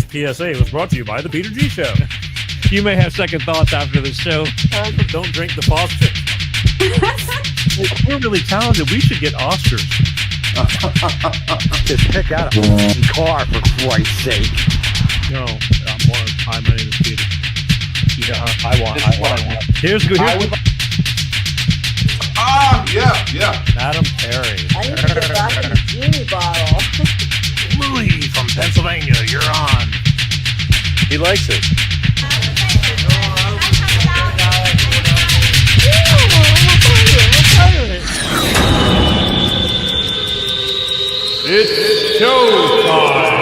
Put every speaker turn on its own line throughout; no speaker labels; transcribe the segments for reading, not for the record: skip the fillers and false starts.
PSA was brought to you by the Peter G Show.
You may have second thoughts after this show.
Don't drink the faucet. We're really talented. We should get Oscars.
Just pick out a car, for Christ's sake.
No, my name is Peter.
Yeah, I want.
Here's good.
Yeah.
Madam Perry.
I need to get back in the genie bottle.
Louis from Pennsylvania, you're on. He likes it. It's showtime.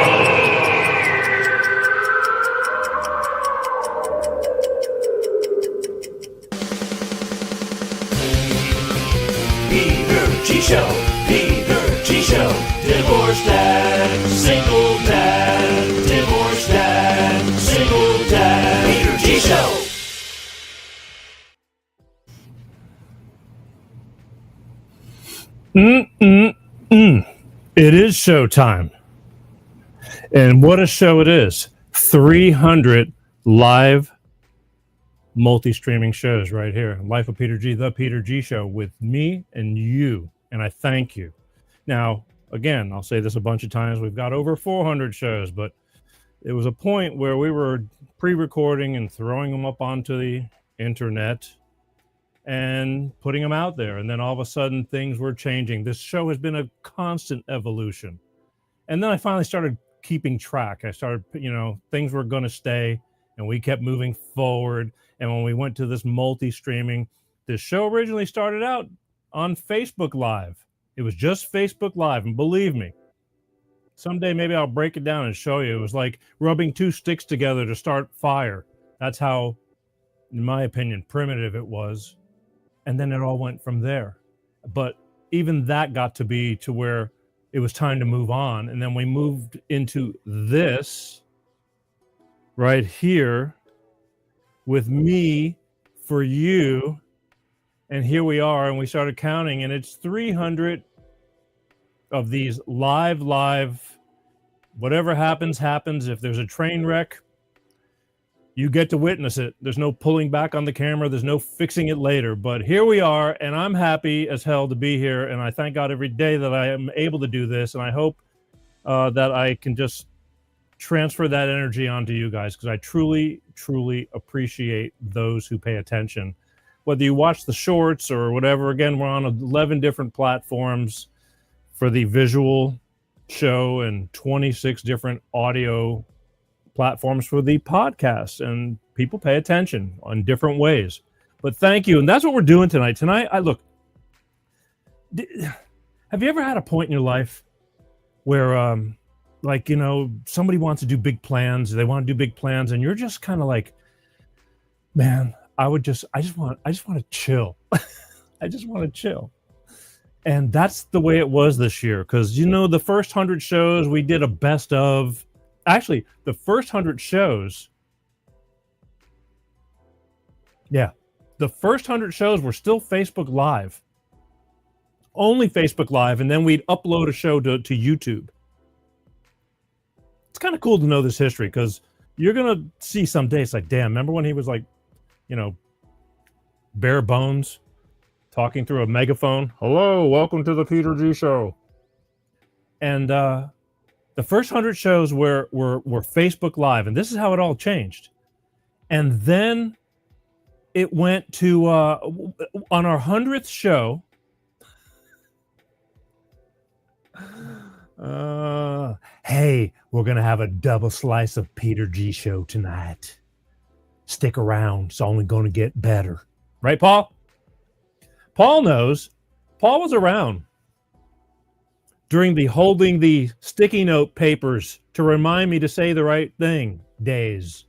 Peter G Show, Peter G Show, divorced dad, single dad, divorced dad, single dad, Peter G Show.
It is showtime. And what a show it is. 300 live multi-streaming shows right here. Life of Peter G, the Peter G Show with me and you. And I thank you. Now, again, I'll say this a bunch of times. We've got over 400 shows, but it was a point where we were pre-recording and throwing them up onto the internet and putting them out there. And then all of a sudden things were changing. This show has been a constant evolution. And then I finally started keeping track. I started, things were going to stay and we kept moving forward. And when we went to this multi-streaming, this show originally started out on Facebook Live. It was just Facebook Live. And believe me, someday maybe I'll break it down and show you. It was like rubbing two sticks together to start fire. That's how, in my opinion, primitive it was. And then it all went from there. But even that got to be to where it was time to move on. And then we moved into this right here with me for you. And here we are. And we started counting. And it's 300 of these live, whatever happens. If there's a train wreck, you get to witness it. There's no pulling back on the camera. There's no fixing it later. But here we are, and I'm happy as hell to be here. And I thank God every day that I am able to do this. And I hope that I can just transfer that energy onto you guys, because I truly, truly appreciate those who pay attention. Whether you watch the shorts or whatever, again, we're on 11 different platforms for the visual show and 26 different audio platforms for the podcast, and people pay attention on different ways. But thank you. And that's what we're doing tonight. Have you ever had a point in your life where somebody wants to do big plans, and you're just kind of like, man, I just want to chill. I just want to chill. And that's the way it was this year, because the first 100 shows we did a best of. Actually, the first 100 shows, the first 100 shows were still Facebook Live. Only Facebook Live, and then we'd upload a show to YouTube. It's kind of cool to know this history, because you're going to see someday, it's like, damn, remember when he was like, bare bones, talking through a megaphone? Hello, welcome to the Peter G Show. And, the first 100 shows were Facebook Live, and this is how it all changed. And then it went to, on our 100th show, hey, we're going to have a double slice of Peter G Show tonight. Stick around. It's only going to get better. Right, Paul? Paul knows. Paul was around during the holding the sticky note papers to remind me to say the right thing days.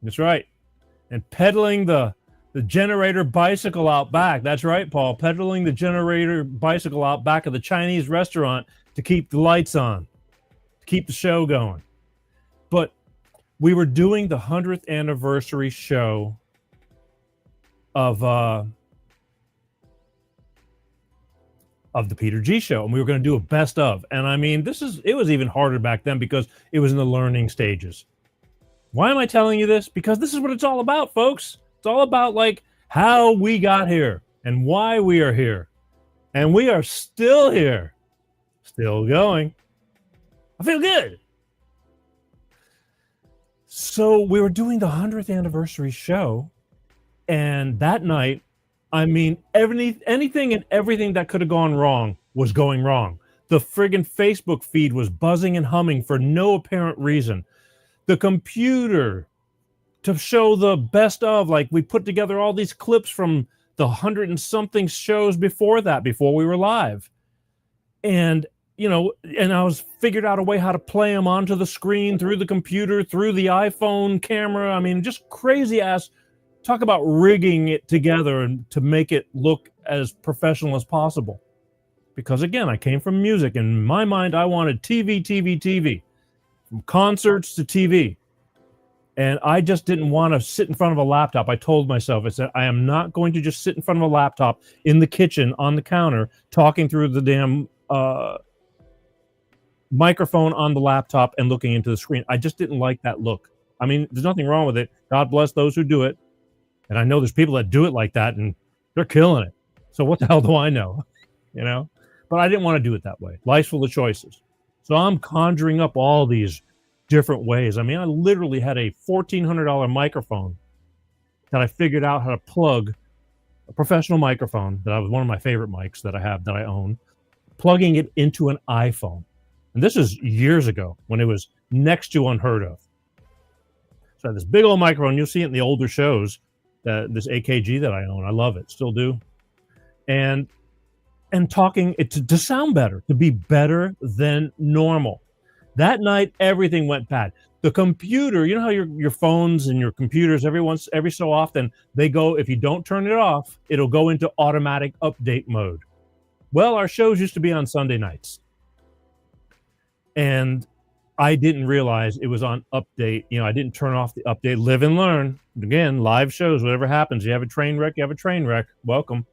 That's right. And pedaling the generator bicycle out back. That's right, Paul. Pedaling the generator bicycle out back of the Chinese restaurant to keep the lights on, to keep the show going. But we were doing the 100th anniversary show of of the Peter G Show, and we were going to do a best of. And I mean, it was even harder back then because it was in the learning stages. Why am I telling you this? Because this is what it's all about, folks. It's all about like how we got here and why we are here. And we are still here, still going. I feel good. So we were doing the 100th anniversary show, and that night, I mean, anything and everything that could have gone wrong was going wrong. The friggin' Facebook feed was buzzing and humming for no apparent reason. The computer to show the best of, like we put together all these clips from the 100 and something shows before that, before we were live. And, you know, and I was figured out a way how to play them onto the screen through the computer, through the iPhone camera. I mean, just crazy ass. Talk about rigging it together and to make it look as professional as possible. Because again, I came from music, and in my mind, I wanted TV, from concerts to TV. And I just didn't want to sit in front of a laptop. I told myself, I said, I am not going to just sit in front of a laptop in the kitchen on the counter talking through the damn microphone on the laptop and looking into the screen. I just didn't like that look. I mean, there's nothing wrong with it. God bless those who do it. And I know there's people that do it like that, and they're killing it. So what the hell do I know? You know? But I didn't want to do it that way. Life's full of choices. So I'm conjuring up all these different ways. I mean, I literally had a $1,400 microphone that I figured out how to plug, a professional microphone that was one of my favorite mics that I have, that I own, plugging it into an iPhone. And this is years ago when it was next to unheard of. So I had this big old microphone. You'll see it in the older shows. This AKG that I own, I love it, still do, and talking it to sound better, to be better than normal. That night, everything went bad. The computer, you know how your phones and your computers every so often they go, if you don't turn it off, it'll go into automatic update mode. Well, our shows used to be on Sunday nights, and I didn't realize it was on update. You know, I didn't turn off the update. Live and learn. Again, live shows, whatever happens. You have a train wreck, welcome.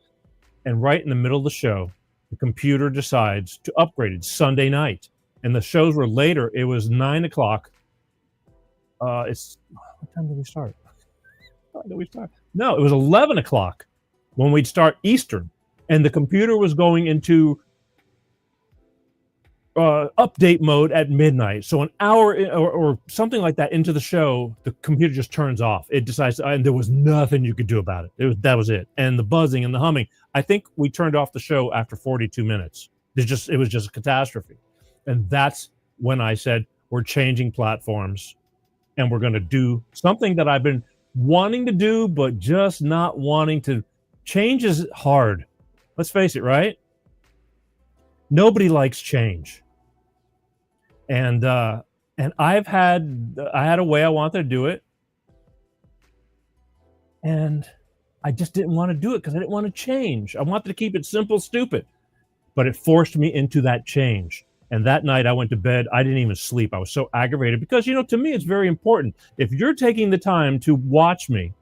And right in the middle of the show, the computer decides to upgrade it Sunday night. And the shows were later. It was 9 o'clock. What time did we start? No, it was 11 o'clock when we'd start Eastern. And the computer was going into update mode at midnight. So an hour or something like that into the show, the computer just turns off. It decides, and there was nothing you could do about it. That was it. And the buzzing and the humming. I think we turned off the show after 42 minutes. It was just a catastrophe. And that's when I said, we're changing platforms, and we're going to do something that I've been wanting to do, but just not wanting to. Change is hard. Let's face it, right? Nobody likes change. And I had a way I wanted to do it, and I just didn't want to do it because I didn't want to change. I wanted to keep it simple, stupid, but it forced me into that change. And that night I went to bed. I didn't even sleep. I was so aggravated because, you know, to me, it's very important. If you're taking the time to watch me,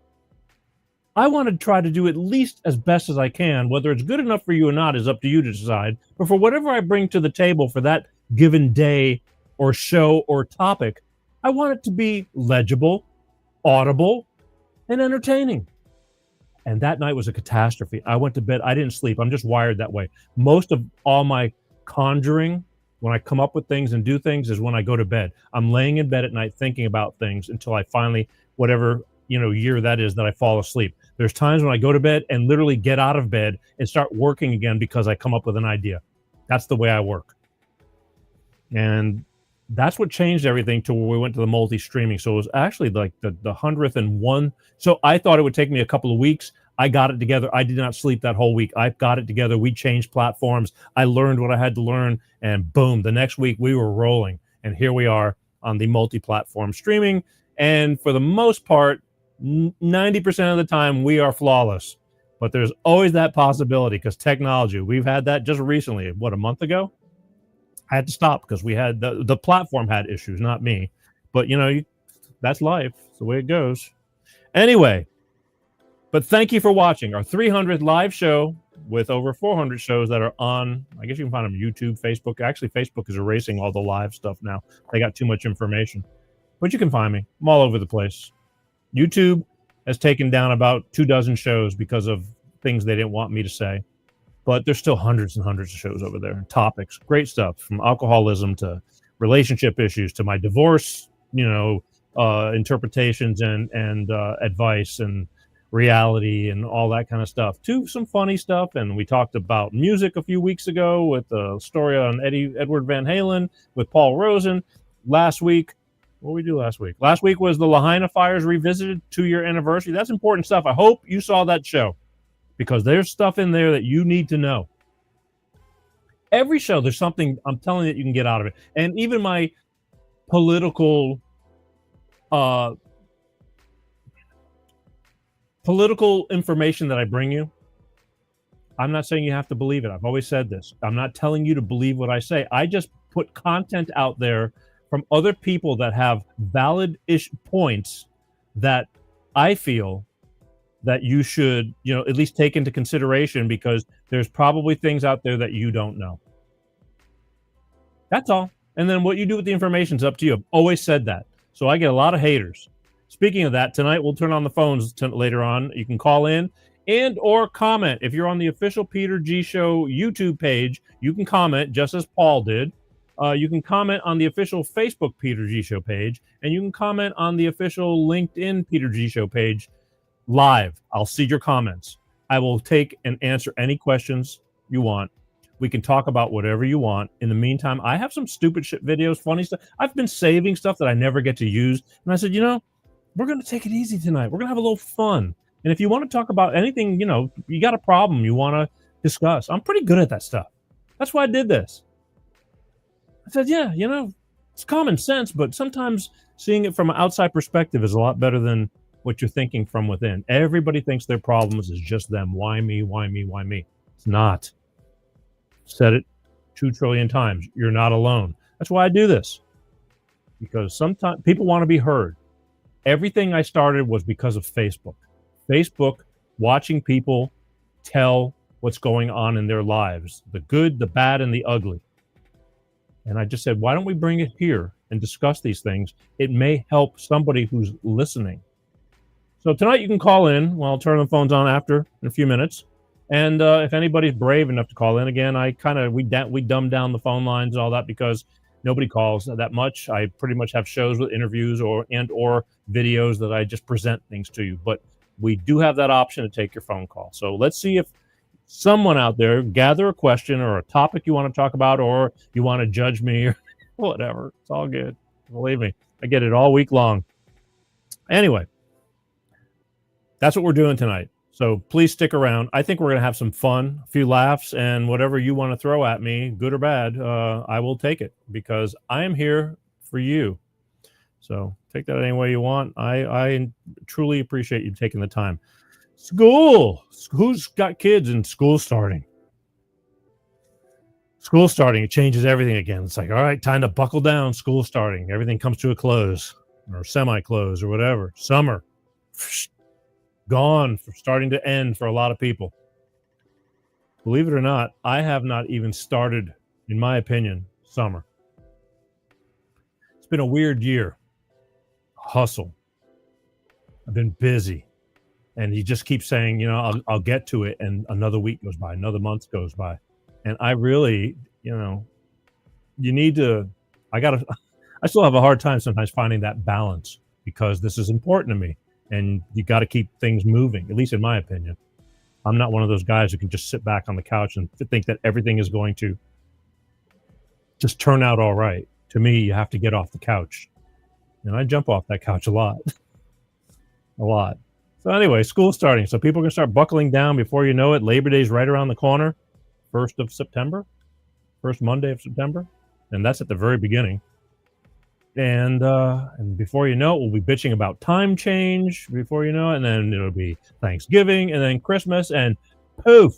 I want to try to do at least as best as I can. Whether it's good enough for you or not is up to you to decide. But for whatever I bring to the table for that given day or show or topic, I want it to be legible, audible, and entertaining. And that night was a catastrophe. I went to bed. I didn't sleep. I'm just wired that way. Most of all my conjuring, when I come up with things and do things, is when I go to bed. I'm laying in bed at night thinking about things until I finally, whatever, you know, year that is, that I fall asleep. There's times when I go to bed and literally get out of bed and start working again because I come up with an idea. That's the way I work. And that's what changed everything to where we went to the multi-streaming. So it was actually like the 101. So I thought it would take me a couple of weeks. I got it together. I did not sleep that whole week. I got it together. We changed platforms. I learned what I had to learn. And boom, the next week we were rolling. And here we are on the multi-platform streaming. And for the most part, 90% of the time we are flawless. But there's always that possibility because technology, we've had that just recently, what, a month ago? I had to stop because we had the platform had issues, not me. But, you know, that's life. It's the way it goes. Anyway, but thank you for watching our 300th live show. with over 400 shows that are on, I guess you can find them on YouTube, Facebook. Actually, Facebook is erasing all the live stuff now. They got too much information. But you can find me. I'm all over the place. YouTube has taken down about 24 shows because of things they didn't want me to say. But there's still hundreds and hundreds of shows over there. Topics, great stuff, from alcoholism to relationship issues to my divorce, interpretations and advice and reality and all that kind of stuff, to some funny stuff. And we talked about music a few weeks ago with a story on Edward Van Halen with Paul Rosen. Last week, what did we do last week? Last week was the Lahaina Fires Revisited 2-year anniversary. That's important stuff. I hope you saw that show, because there's stuff in there that you need to know. Every show, there's something, I'm telling you, that you can get out of it. And even my political information that I bring you, I'm not saying you have to believe it. I've always said this. I'm not telling you to believe what I say. I just put content out there from other people that have valid-ish points that I feel that you should, at least take into consideration, because there's probably things out there that you don't know. That's all. And then what you do with the information is up to you. I've always said that. So I get a lot of haters. Speaking of that, tonight we'll turn on the phones later on. You can call in and or comment. If you're on the official Peter G Show YouTube page, you can comment just as Paul did. You can comment on the official Facebook Peter G Show page, and you can comment on the official LinkedIn Peter G Show page live. I'll see your comments. I will take and answer any questions you want. We can talk about whatever you want. In the meantime, I have some stupid shit videos, funny stuff. I've been saving stuff that I never get to use. And I said, we're going to take it easy tonight. We're going to have a little fun. And if you want to talk about anything, you got a problem you want to discuss, I'm pretty good at that stuff. That's why I did this. I said, yeah, it's common sense, but sometimes seeing it from an outside perspective is a lot better than what you're thinking from within. Everybody thinks their problems is just them. Why me? Why me? Why me? It's not. Said it 2 trillion times. You're not alone. That's why I do this, because sometimes people want to be heard. Everything I started was because of Facebook. Facebook, watching people tell what's going on in their lives, the good, the bad, and the ugly. And I just said, why don't we bring it here and discuss these things? It may help somebody who's listening. So tonight you can call in. Well, I'll turn the phones on after in a few minutes. And if anybody's brave enough to call in, again, we dumb down the phone lines and all that because nobody calls that much. I pretty much have shows with interviews or videos that I just present things to you. But we do have that option to take your phone call. So let's see if someone out there gather a question or a topic you want to talk about, or you want to judge me or whatever. It's all good. Believe me, I get it all week long. Anyway, that's what we're doing tonight. So please stick around. I think we're going to have some fun, a few laughs, and whatever you want to throw at me, good or bad, I will take it, because I am here for you. So take that any way you want. I truly appreciate you taking the time. School. Who's got kids and school starting? School starting, it changes everything again. It's like, all right, time to buckle down. School starting. Everything comes to a close or semi-close or whatever. Summer. Gone, starting to end for a lot of people. Believe it or not, I have not even started, in my opinion, summer. It's been a weird year. Hustle. I've been busy. And he just keeps saying, I'll get to it. And another week goes by, another month goes by. And I really, I still have a hard time sometimes finding that balance, because this is important to me. And you got to keep things moving, at least in my opinion. I'm not one of those guys who can just sit back on the couch and think that everything is going to just turn out all right. To me, you have to get off the couch. And I jump off that couch a lot. A lot. So anyway, school's starting. So people are going to start buckling down before you know it. Labor Day's right around the corner. 1st of September. First Monday of September. And that's at the very beginning. And before you know it, we'll be bitching about time change before you know it. And then it'll be Thanksgiving and then Christmas, and poof.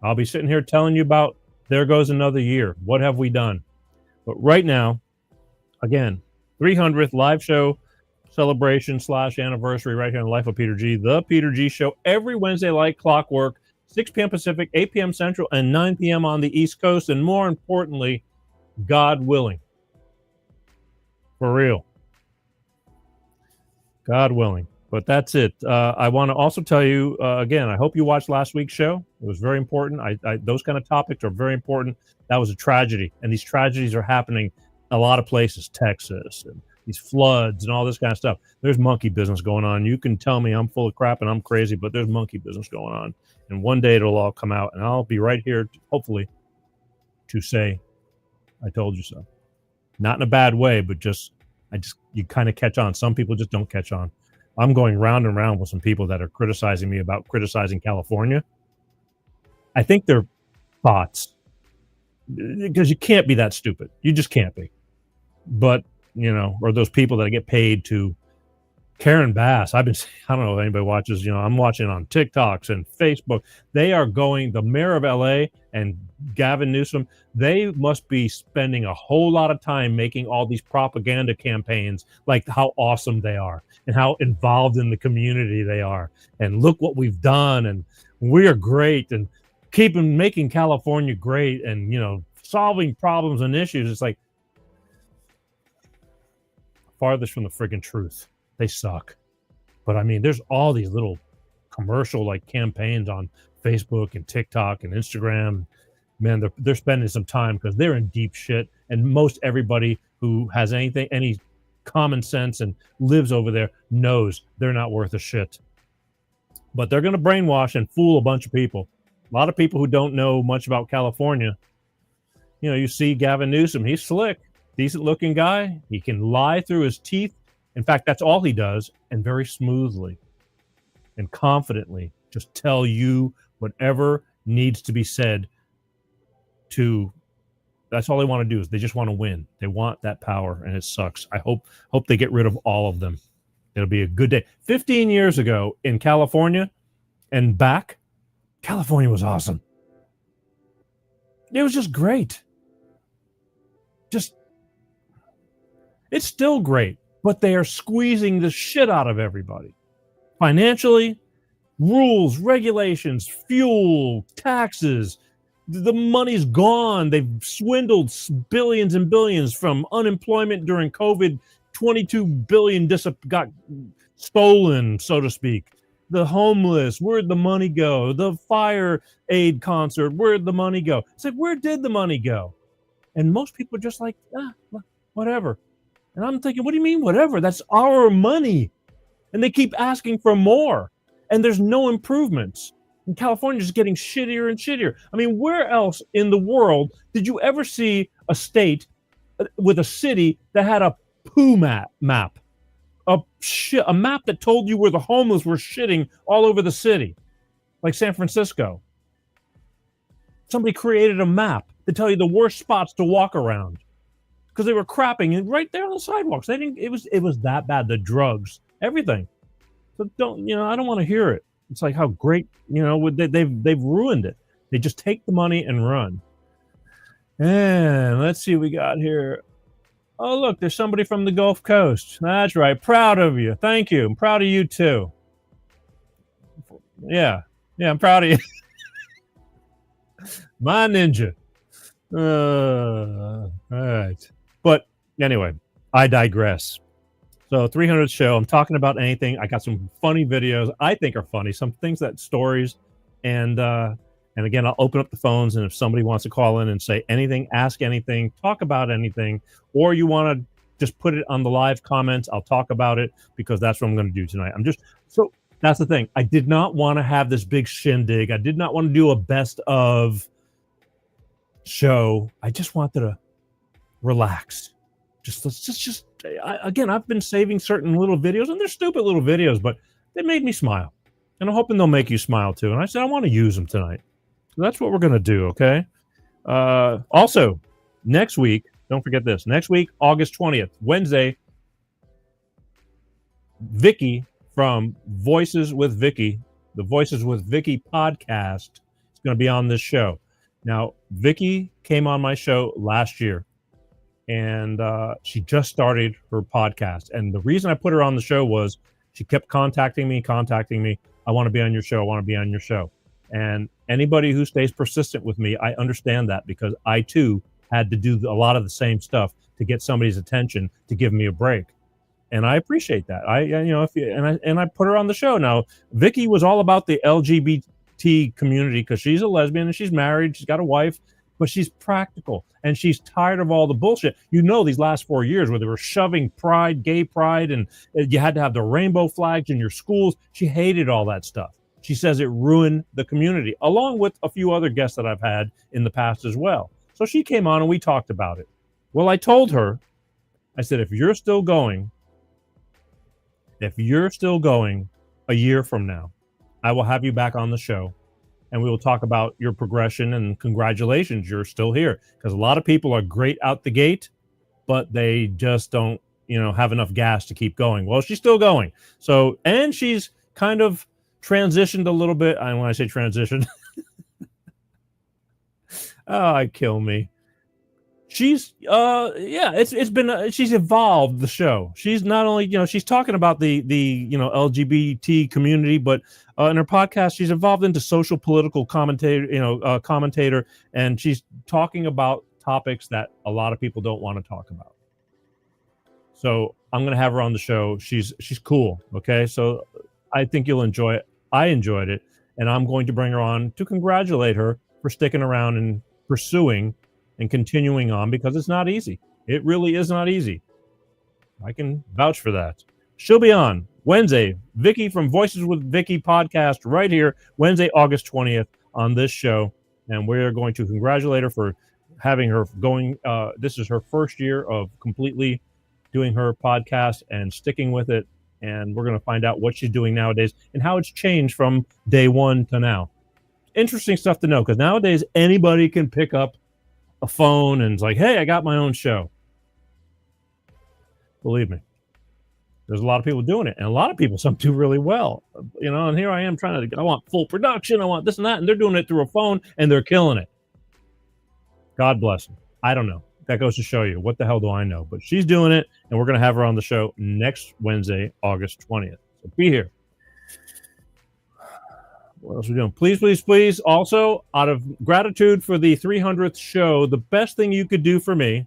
I'll be sitting here telling you about, there goes another year. What have we done? But right now, again, 300th live show celebration / anniversary right here in the life of Peter G. The Peter G Show every Wednesday like clockwork, 6 p.m. Pacific, 8 p.m. Central, and 9 p.m. on the East Coast. And more importantly, God willing. For real. God willing. But that's it. I want to also tell you, again, I hope you watched last week's show. It was very important. Those kind of topics are very important. That was a tragedy. And these tragedies are happening a lot of places, Texas, and these floods and all this kind of stuff. There's monkey business going on. You can tell me I'm full of crap and I'm crazy, but there's monkey business going on. And one day it'll all come out, and I'll be right here, hopefully, to say, I told you so. Not in a bad way, but you kind of catch on. Some people just don't catch on. I'm going round and round with some people that are criticizing me about criticizing California. I think they're bots, because you can't be that stupid. You just can't be. But, or those people that get paid to. Karen Bass, I don't know if anybody watches, I'm watching on TikToks and Facebook. They are the mayor of LA and Gavin Newsom, they must be spending a whole lot of time making all these propaganda campaigns, like how awesome they are and how involved in the community they are. And look what we've done. And we are great and making California great and, solving problems and issues. It's like farthest from the friggin' truth. They suck. But I mean, there's all these little commercial like campaigns on Facebook and TikTok and Instagram. Man, they're spending some time because they're in deep shit. And most everybody who has any common sense and lives over there knows they're not worth a shit. But they're going to brainwash and fool a bunch of people. A lot of people who don't know much about California. You see Gavin Newsom, he's slick, decent looking guy. He can lie through his teeth. In fact, that's all he does, and very smoothly and confidently just tell you whatever needs to be said that's all they want to do is they just want to win. They want that power, and it sucks. I hope they get rid of all of them. It'll be a good day. 15 years ago in California and back, California was awesome. It was just great. It's still great. But they are squeezing the shit out of everybody. Financially, rules, regulations, fuel, taxes. The money's gone. They've swindled billions and billions from unemployment during COVID. 22 billion got stolen, so to speak. The homeless, where'd the money go? The fire aid concert, where'd the money go? It's like, where did the money go? And most people are just like, whatever. And I'm thinking, what do you mean, whatever? That's our money. And they keep asking for more. And there's no improvements. And California's just getting shittier and shittier. I mean, where else in the world did you ever see a state with a city that had a poo map? A map that told you where the homeless were shitting all over the city. Like San Francisco. Somebody created a map to tell you the worst spots to walk around. Because they were crapping and right there on the sidewalks. It was that bad. The drugs, everything. So I don't want to hear it. It's like how great, they've ruined it. They just take the money and run. And let's see what we got here. Oh, look, there's somebody from the Gulf Coast. That's right. Proud of you. Thank you. I'm proud of you too. Yeah, I'm proud of you. My ninja. All right. But anyway, I digress. So 300th show, I'm talking about anything. I got some funny videos I think are funny, some things stories. And again, I'll open up the phones, and if somebody wants to call in and say anything, ask anything, talk about anything, or you want to just put it on the live comments, I'll talk about it, because that's what I'm going to do tonight. So that's the thing. I did not want to have this big shindig. I did not want to do a best of show. I just wanted to relax. Again, I've been saving certain little videos, and they're stupid little videos, but they made me smile. And I'm hoping they'll make you smile too. And I said, I want to use them tonight. So that's what we're going to do, okay? Also, next week, don't forget this. Next week, August 20th, Wednesday, Vicky from Voices with Vicky, the Voices with Vicky podcast, is going to be on this show. Now, Vicky came on my show last year, and she just started her podcast. And the reason I put her on the show was she kept contacting me. I want to be on your show. And anybody who stays persistent with me, I understand that, because I too had to do a lot of the same stuff to get somebody's attention to give me a break. And I appreciate that. I put her on the show. Now, Vicky was all about the LGBT community because she's a lesbian and she's married. She's got a wife, but she's practical and she's tired of all the bullshit. These last 4 years where they were shoving pride, gay pride, and you had to have the rainbow flags in your schools. She hated all that stuff. She says it ruined the community, along with a few other guests that I've had in the past as well. So she came on and we talked about it. Well, I told her, I said, if you're still going a year from now, I will have you back on the show and we will talk about your progression, and congratulations, you're still here. Because a lot of people are great out the gate, but they just don't, have enough gas to keep going. Well, she's still going. So, and she's kind of transitioned a little bit. And when I say transition, kill me. She's it's been she's evolved the show. She's not only she's talking about the LGBT community, but in her podcast she's evolved into social political commentator, and she's talking about topics that a lot of people don't want to talk about. So I'm gonna have her on the show. She's cool. Okay, so I think you'll enjoy it. I enjoyed it, and I'm going to bring her on to congratulate her for sticking around and pursuing and continuing on, because it's not easy. It really is not easy. I can vouch for that. She'll be on Wednesday. Vicky from Voices with Vicky podcast right here, Wednesday, August 20th on this show. And we're going to congratulate her for having her going. This is her first year of completely doing her podcast and sticking with it. And we're going to find out what she's doing nowadays and how it's changed from day one to now. Interesting stuff to know, because nowadays anybody can pick up a phone and it's like, hey, I got my own show. Believe me, there's a lot of people doing it, and a lot of people, some do really well, and here I am I want full production, I want this and that, and they're doing it through a phone and they're killing it. God bless them. I don't know. That goes to show you, what the hell do I know? But she's doing it, and we're going to have her on the show next Wednesday, August 20th. So be here. What else are we doing? Please, please, please. Also, out of gratitude for the 300th show, the best thing you could do for me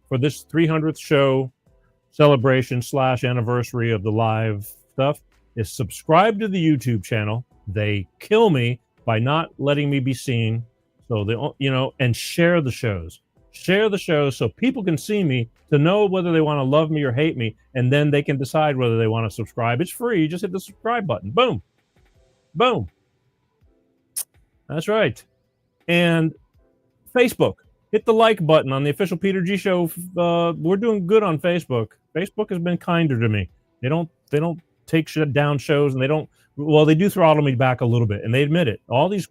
for this 300th show celebration / anniversary of the live stuff is subscribe to the YouTube channel. They kill me by not letting me be seen. So and share the shows. Share the shows so people can see me, to know whether they want to love me or hate me, and then they can decide whether they want to subscribe. It's free. You just hit the subscribe button. Boom. Boom. That's right. And Facebook. Hit the like button on the official Peter G Show. We're doing good on Facebook. Facebook has been kinder to me. They don't take down shows, and they do throttle me back a little bit, and they admit it. All these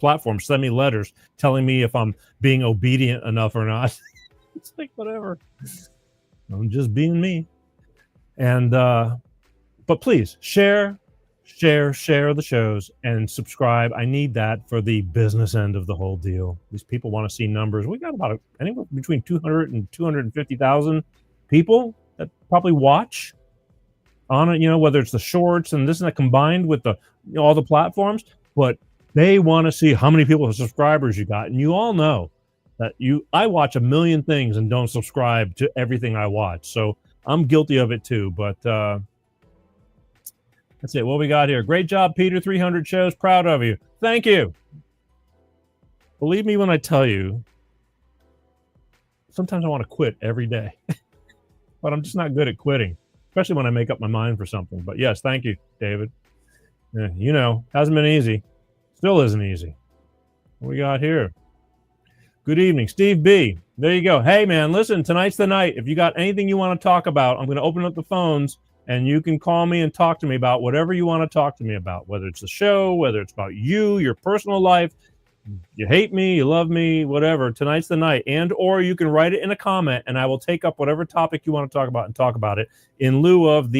platforms send me letters telling me if I'm being obedient enough or not. It's like, whatever. I'm just being me. And but please share the shows and subscribe. I need that for the business end of the whole deal. These people want to see numbers. We got about anywhere between 200 and 250,000 people that probably watch on it, whether it's the shorts and this and that combined with the all the platforms, but they want to see how many people have subscribers you got. And you all know that I watch a million things and don't subscribe to everything I watch. So I'm guilty of it too. But that's it. What we got here? Great job, Peter. 300 shows. Proud of you. Thank you. Believe me when I tell you, sometimes I want to quit every day. But I'm just not good at quitting, especially when I make up my mind for something. But yes, thank you, David. Hasn't been easy. Still isn't easy. What we got here? Good evening, Steve B. There you go. Hey, man, listen, tonight's the night. If you got anything you want to talk about, I'm going to open up the phones, and you can call me and talk to me about whatever you want to talk to me about, whether it's the show, whether it's about you, your personal life. You hate me, you love me, whatever. Tonight's the night. Or you can write it in a comment, and I will take up whatever topic you want to talk about and talk about it in lieu of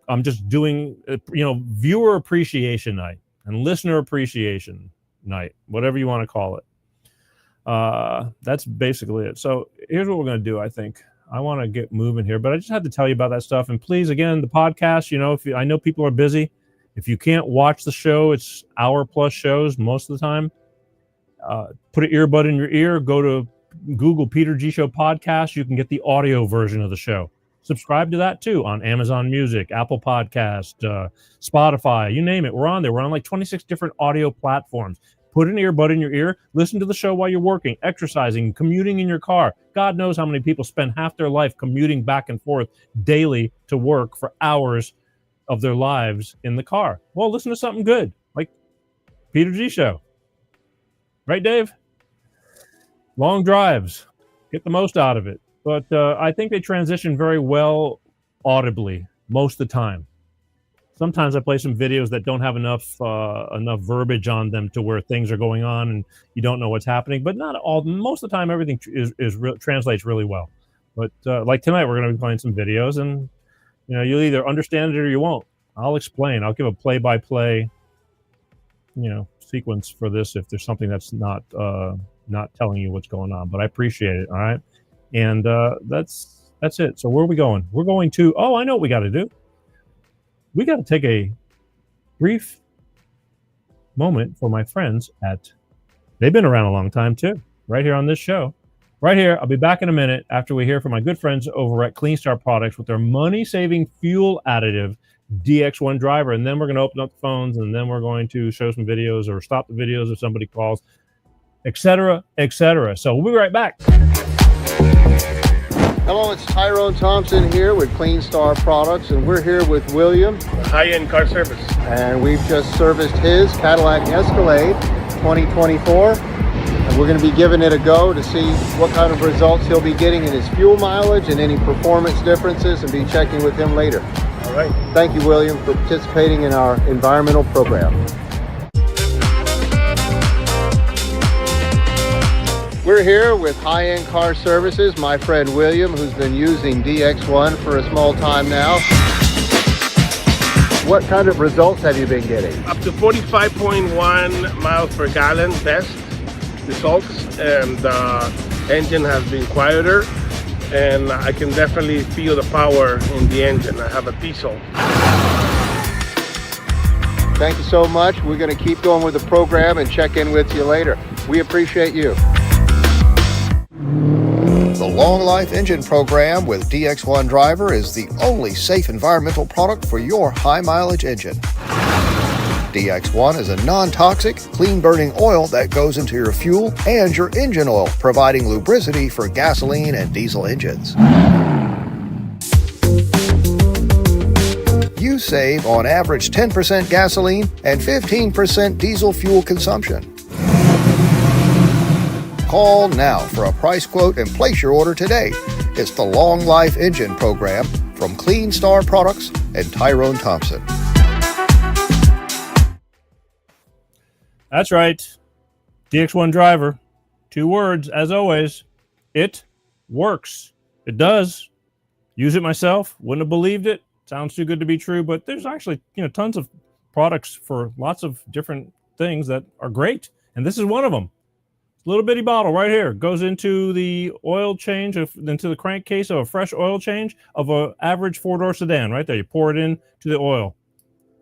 I'm just doing, viewer appreciation night. And listener appreciation night, whatever you want to call it. That's basically it. So here's what we're going to do. I think I want to get moving here, but I just had to tell you about that stuff. And please, again, the podcast, I know people are busy, If you can't watch the show, it's hour-plus shows most of the time. Put an earbud in your ear. Go to Google Peter G Show podcast. You can get the audio version of the show. Subscribe to that too on Amazon Music, Apple Podcast, Spotify, you name it. We're on there. We're on like 26 different audio platforms. Put an earbud in your ear. Listen to the show while you're working, exercising, commuting in your car. God knows how many people spend half their life commuting back and forth daily to work for hours of their lives in the car. Well, listen to something good like Peter G Show. Right, Dave? Long drives. Get the most out of it. But I think they transition very well audibly most of the time. Sometimes I play some videos that don't have enough verbiage on them to where things are going on and you don't know what's happening. But not all. Most of the time, everything translates really well. But like tonight, we're going to be playing some videos, and you'll either understand it or you won't. I'll explain. I'll give a play-by-play, sequence for this if there's something that's not telling you what's going on. But I appreciate it. All right. And that's it. So where are we going? We're going to, I know what we got to do. We got to take a brief moment for my friends they've been around a long time too, right here on this show. Right here, I'll be back in a minute after we hear from my good friends over at Clean Star Products with their money-saving fuel additive DX1 driver. And then we're going to open up the phones, and then we're going to show some videos or stop the videos if somebody calls, etc., etc. So we'll be right back.
Hello, it's Tyrone Thompson here with Clean Star Products, and we're here with William.
High-end car service.
And we've just serviced his Cadillac Escalade 2024, and we're going to be giving it a go to see what kind of results he'll be getting in his fuel mileage and any performance differences, and be checking with him later.
All right.
Thank you, William, for participating in our environmental program. We're here with High-End Car Services, my friend William, who's been using DX1 for a small time now. What kind of results have you been getting?
Up to 45.1 miles per gallon best results, and the engine has been quieter, and I can definitely feel the power in the engine. I have a diesel.
Thank you so much. We're going to keep going with the program and check in with you later. We appreciate you. The Long Life Engine Program with DX1 Driver is the only safe environmental product for your high mileage engine. DX1 is a non-toxic, clean-burning oil that goes into your fuel and your engine oil, providing lubricity for gasoline and diesel engines. You save on average 10% gasoline and 15% diesel fuel consumption. Call now for a price quote and place your order today. It's the Long Life Engine Program from Clean Star Products and Tyrone Thompson.
That's right. DX1 driver. 2 words, as always. It works. It does. Use it myself. Wouldn't have believed it. Sounds too good to be true, but there's actually, tons of products for lots of different things that are great. And this is one of them. Little bitty bottle right here goes into the oil change, into the crankcase of a fresh oil change of an average 4-door sedan. Right there, you pour it in to the oil,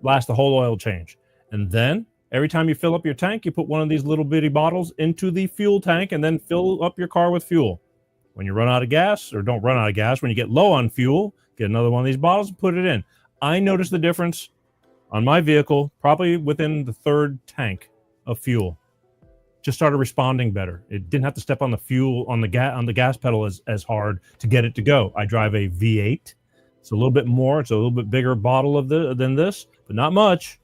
lasts the whole oil change. And then every time you fill up your tank, you put one of these little bitty bottles into the fuel tank and then fill up your car with fuel. When you run out of gas, or don't run out of gas, when you get low on fuel, get another one of these bottles and put it in. I noticed the difference on my vehicle probably within the 3rd tank of fuel. Just started responding better. It didn't have to step on the fuel on the gas pedal as hard to get it to go. I drive a V8. It's a little bit more. It's a little bit bigger bottle than this, but not much.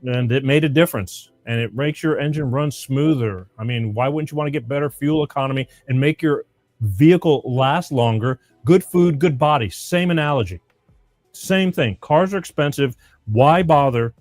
And it made a difference. And it makes your engine run smoother. I mean, why wouldn't you want to get better fuel economy and make your vehicle last longer? Good food, good body. Same analogy. Same thing. Cars are expensive. Why bother?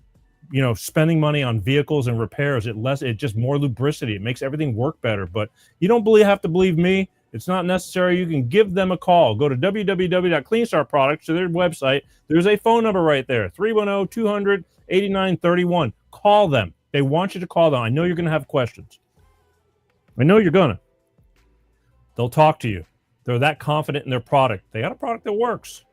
Spending money on vehicles and repairs, it just more lubricity. It makes everything work better. But you don't have to believe me. It's not necessary. You can give them a call. Go to www.cleanstarproducts to their website. There's a phone number right there, 310-200-8931. Call them. They want you to call them. I know you're going to have questions. I know you're going to. They'll talk to you. They're that confident in their product. They got a product that works.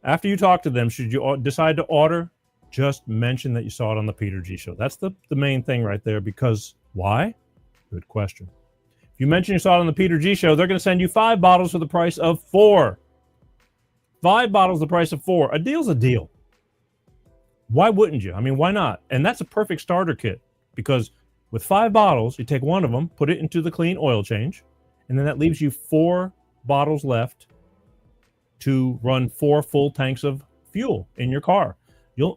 After you talk to them, should you decide to order, just mention that you saw it on the Peter G Show. That's the main thing right there. Because why? Good question. If you mention you saw it on the Peter G Show, they're going to send you 5 bottles for the price of 4. 5 bottles the price of 4. A deal's a deal. Why wouldn't you? I mean, why not? And that's a perfect starter kit, because with 5 bottles, you take one of them, put it into the clean oil change, and then that leaves you 4 bottles left to run 4 full tanks of fuel in your car.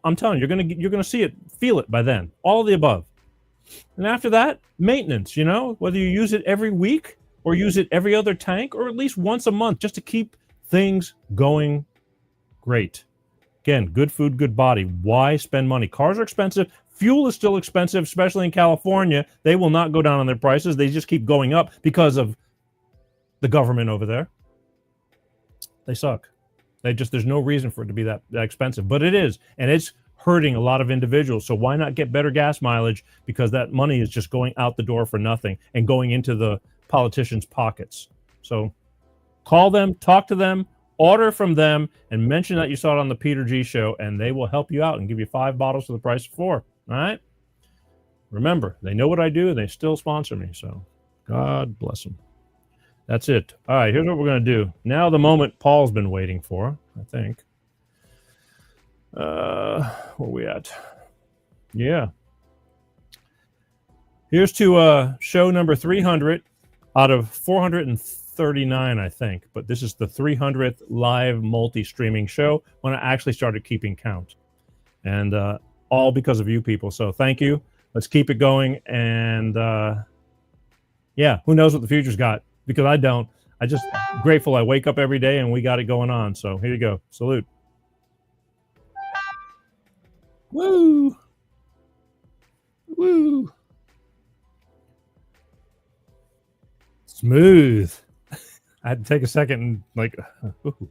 I'm telling you, you're gonna see it, feel it by then. All of the above. And after that, maintenance, whether you use it every week or use it every other tank or at least once a month, just to keep things going great. Again, good food, good body. Why spend money? Cars are expensive. Fuel is still expensive, especially in California. They will not go down on their prices. They just keep going up because of the government over there. They suck. There's no reason for it to be that expensive, but it is. And it's hurting a lot of individuals. So why not get better gas mileage? Because that money is just going out the door for nothing and going into the politicians' pockets. So call them, talk to them, order from them, and mention that you saw it on the Peter G Show, and they will help you out and give you 5 bottles for the price of 4. All right? Remember, they know what I do, and they still sponsor me. So God bless them. That's it. All right, here's what we're going to do. Now the moment Paul's been waiting for, I think. Where are we at? Yeah. Here's to show number 300 out of 439, I think. But this is the 300th live multi-streaming show when I actually started keeping count. And all because of you people. So thank you. Let's keep it going. And yeah, who knows what the future's got? Because I don't. I just grateful I wake up every day and we got it going on. So here you go. Salute. Woo! Woo! Smooth. I had to take a second and ooh.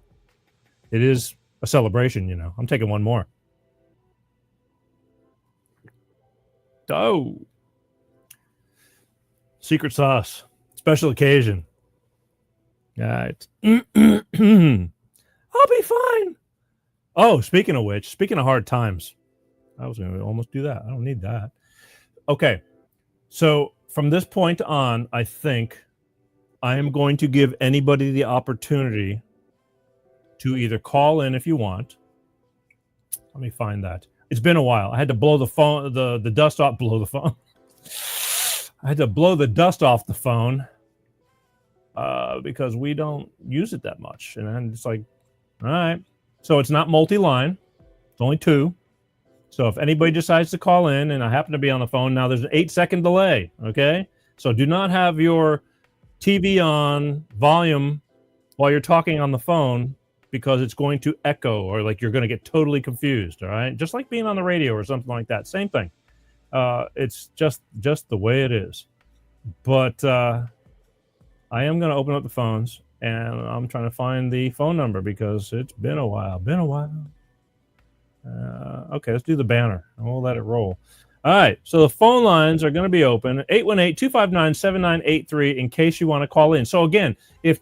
It is a celebration, I'm taking one more. Oh. Secret sauce. Special occasion. All right. I'll be fine. Oh, speaking of which, speaking of hard times, I was going to almost do that. I don't need that. Okay. So from this point on, I think I am going to give anybody the opportunity to either call in if you want. Let me find that. It's been a while. I had to blow the phone, the dust off, blow the phone. I had to blow the dust off the phone because we don't use it that much. And I'm just like, all right. So it's not multi-line. It's only 2. So if anybody decides to call in and I happen to be on the phone, now there's an 8-second delay. Okay. So do not have your TV on volume while you're talking on the phone, because it's going to echo or you're going to get totally confused. All right. Just like being on the radio or something like that. Same thing. It's just the way it is. But I am going to open up the phones, and I'm trying to find the phone number because it's been a while. Okay, let's do the banner, and we'll let it roll. All right, so the phone lines are going to be open, 818-259-7983, in case you want to call in. So again, if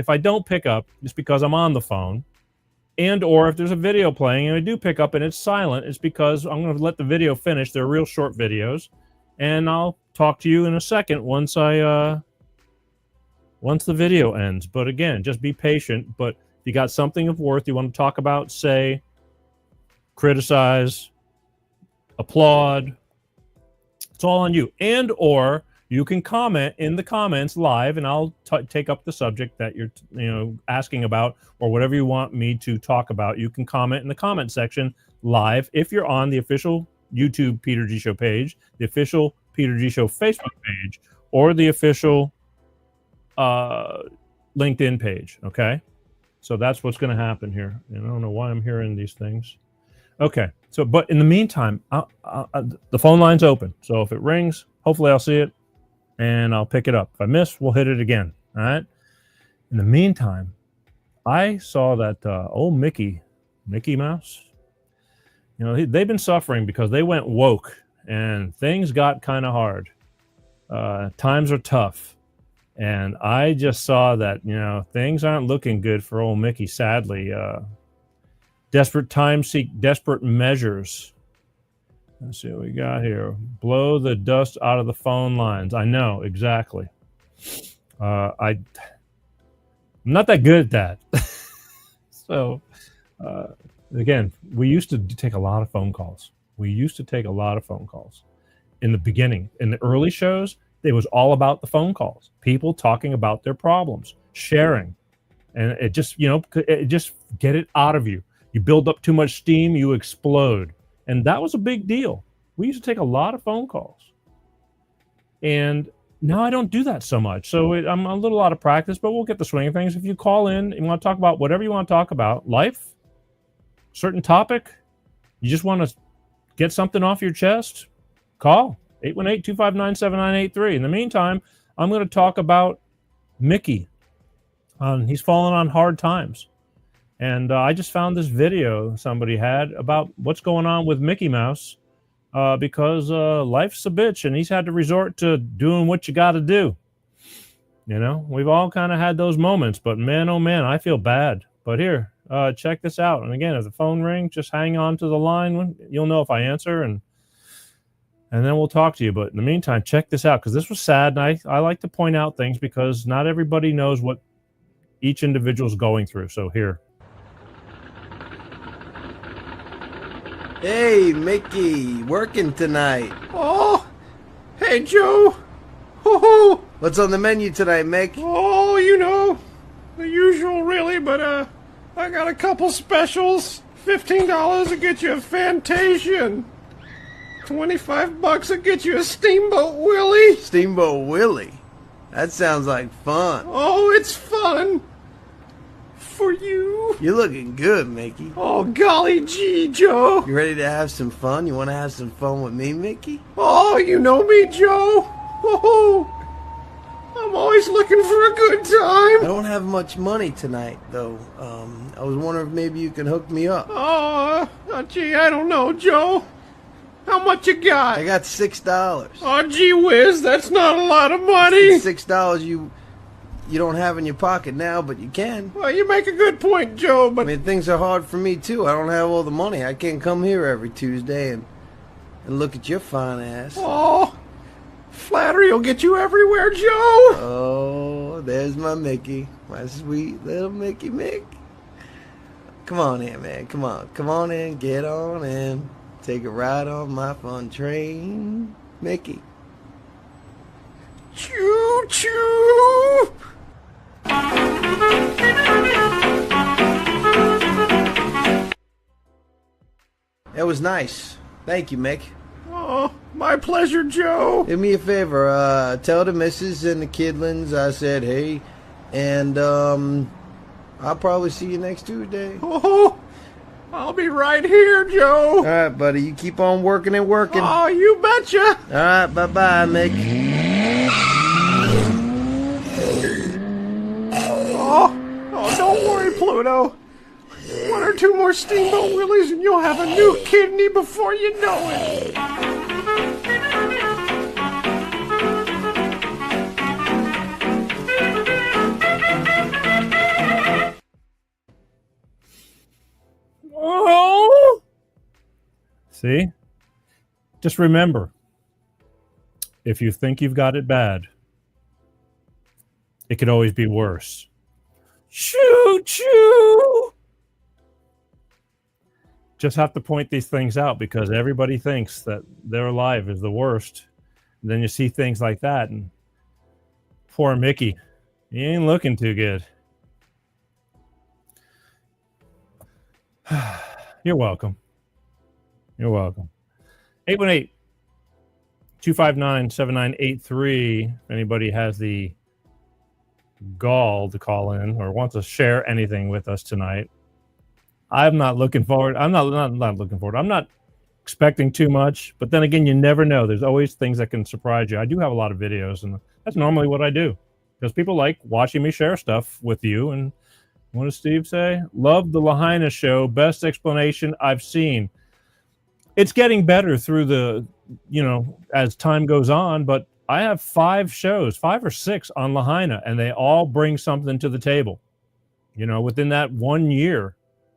I don't pick up, it's because I'm on the phone. And or if there's a video playing and I do pick up and it's silent, it's because I'm going to let the video finish. They're real short videos. And I'll talk to you in a second once the video ends. But again, just be patient. But if you got something of worth you want to talk about, say, criticize, applaud, it's all on you. And or you can comment in the comments live, and I'll take up the subject that you're asking about, or whatever you want me to talk about. You can comment in the comment section live if you're on the official YouTube Peter G Show page, the official Peter G Show Facebook page, or the official LinkedIn page. Okay, so that's what's going to happen here. And I don't know why I'm hearing these things. Okay, so but in the meantime, the phone line's open. So if it rings, hopefully I'll see it. And I'll pick it up. If I miss, we'll hit it again. All right. In the meantime, I saw that old Mickey Mouse. They've been suffering because they went woke and things got kind of hard. Times are tough. And I just saw that, things aren't looking good for old Mickey, sadly. Desperate times seek desperate measures. Let's see what we got here. Blow the dust out of the phone lines. I know, exactly. I'm not that good at that. So, again, we used to take a lot of phone calls. In the beginning. In the early shows, it was all about the phone calls. People talking about their problems, sharing. And it just, it just get it out of you. You build up too much steam, you explode. And that was a big deal. We used to take a lot of phone calls. And now I don't do that so much. So I'm a little out of practice, but we'll get the swing of things. If you call in and want to talk about whatever you want to talk about, life, certain topic, you just want to get something off your chest, call 818-259-7983. In the meantime, I'm going to talk about Mickey. He's fallen on hard times. And I just found this video somebody had about what's going on with Mickey Mouse because life's a bitch and he's had to resort to doing what you got to do. We've all kind of had those moments, but man, oh man, I feel bad. But here, check this out. And again, if the phone rings, just hang on to the line. You'll know if I answer, and then we'll talk to you. But in the meantime, check this out because this was sad. And I like to point out things because not everybody knows what each individual is going through. So here.
Hey, Mickey, working tonight.
Oh, hey, Joe. Ho-ho.
What's on the menu tonight, Mick?
Oh, the usual, really, but I got a couple specials. $15 will get you a Fantasian. $25 will get you a Steamboat Willie.
Steamboat Willie? That sounds like fun.
Oh, it's fun. For you.
You're looking good, Mickey.
Oh, golly gee, Joe.
You ready to have some fun? You want to have some fun with me, Mickey?
Oh, you know me, Joe. Oh, I'm always looking for a good time.
I don't have much money tonight, though. I was wondering if maybe you can hook me up.
Oh, gee, I don't know, Joe. How much you got?
I got $6.
Oh, gee whiz, that's not a lot of money.
It's $6 you don't have in your pocket now, but you can.
Well, you make a good point, Joe, but...
I mean, things are hard for me, too. I don't have all the money. I can't come here every Tuesday and look at your fine ass.
Oh, flattery will get you everywhere, Joe.
Oh, there's my Mickey. My sweet little Mickey Mick. Come on in, man. Come on in. Get on in. Take a ride on my fun train, Mickey.
Choo-choo!
That was nice. Thank you, Mick.
Oh, my pleasure, Joe.
Do me a favor. Tell the missus and the kidlings I said hey, and I'll probably see you next Tuesday.
Oh, I'll be right here, Joe.
All right, buddy. You keep on working and working.
Oh, you betcha.
All right, bye-bye, Mick.
Oh, don't worry, Pluto. 1 or 2 more Steamboat Willies and you'll have a new kidney before you know it.
Oh! See? Just remember, if you think you've got it bad, it could always be worse. Choo-choo! Just have to point these things out because everybody thinks that their life is the worst. And then you see things like that, and poor Mickey, he ain't looking too good. You're welcome. You're welcome. 818-259-7983. If anybody has the gall to call in or wants to share anything with us tonight. I'm not looking forward. I'm not looking forward. I'm not expecting too much, but then again, you never know. There's always things that can surprise you. I do have a lot of videos, and that's normally what I do because people like watching me share stuff with you. And what does Steve say? Love the Lahaina show. Best explanation I've seen. It's getting better through the, as time goes on, but I have 5 shows, 5 or 6 on Lahaina, and they all bring something to the table. Within that 1 year,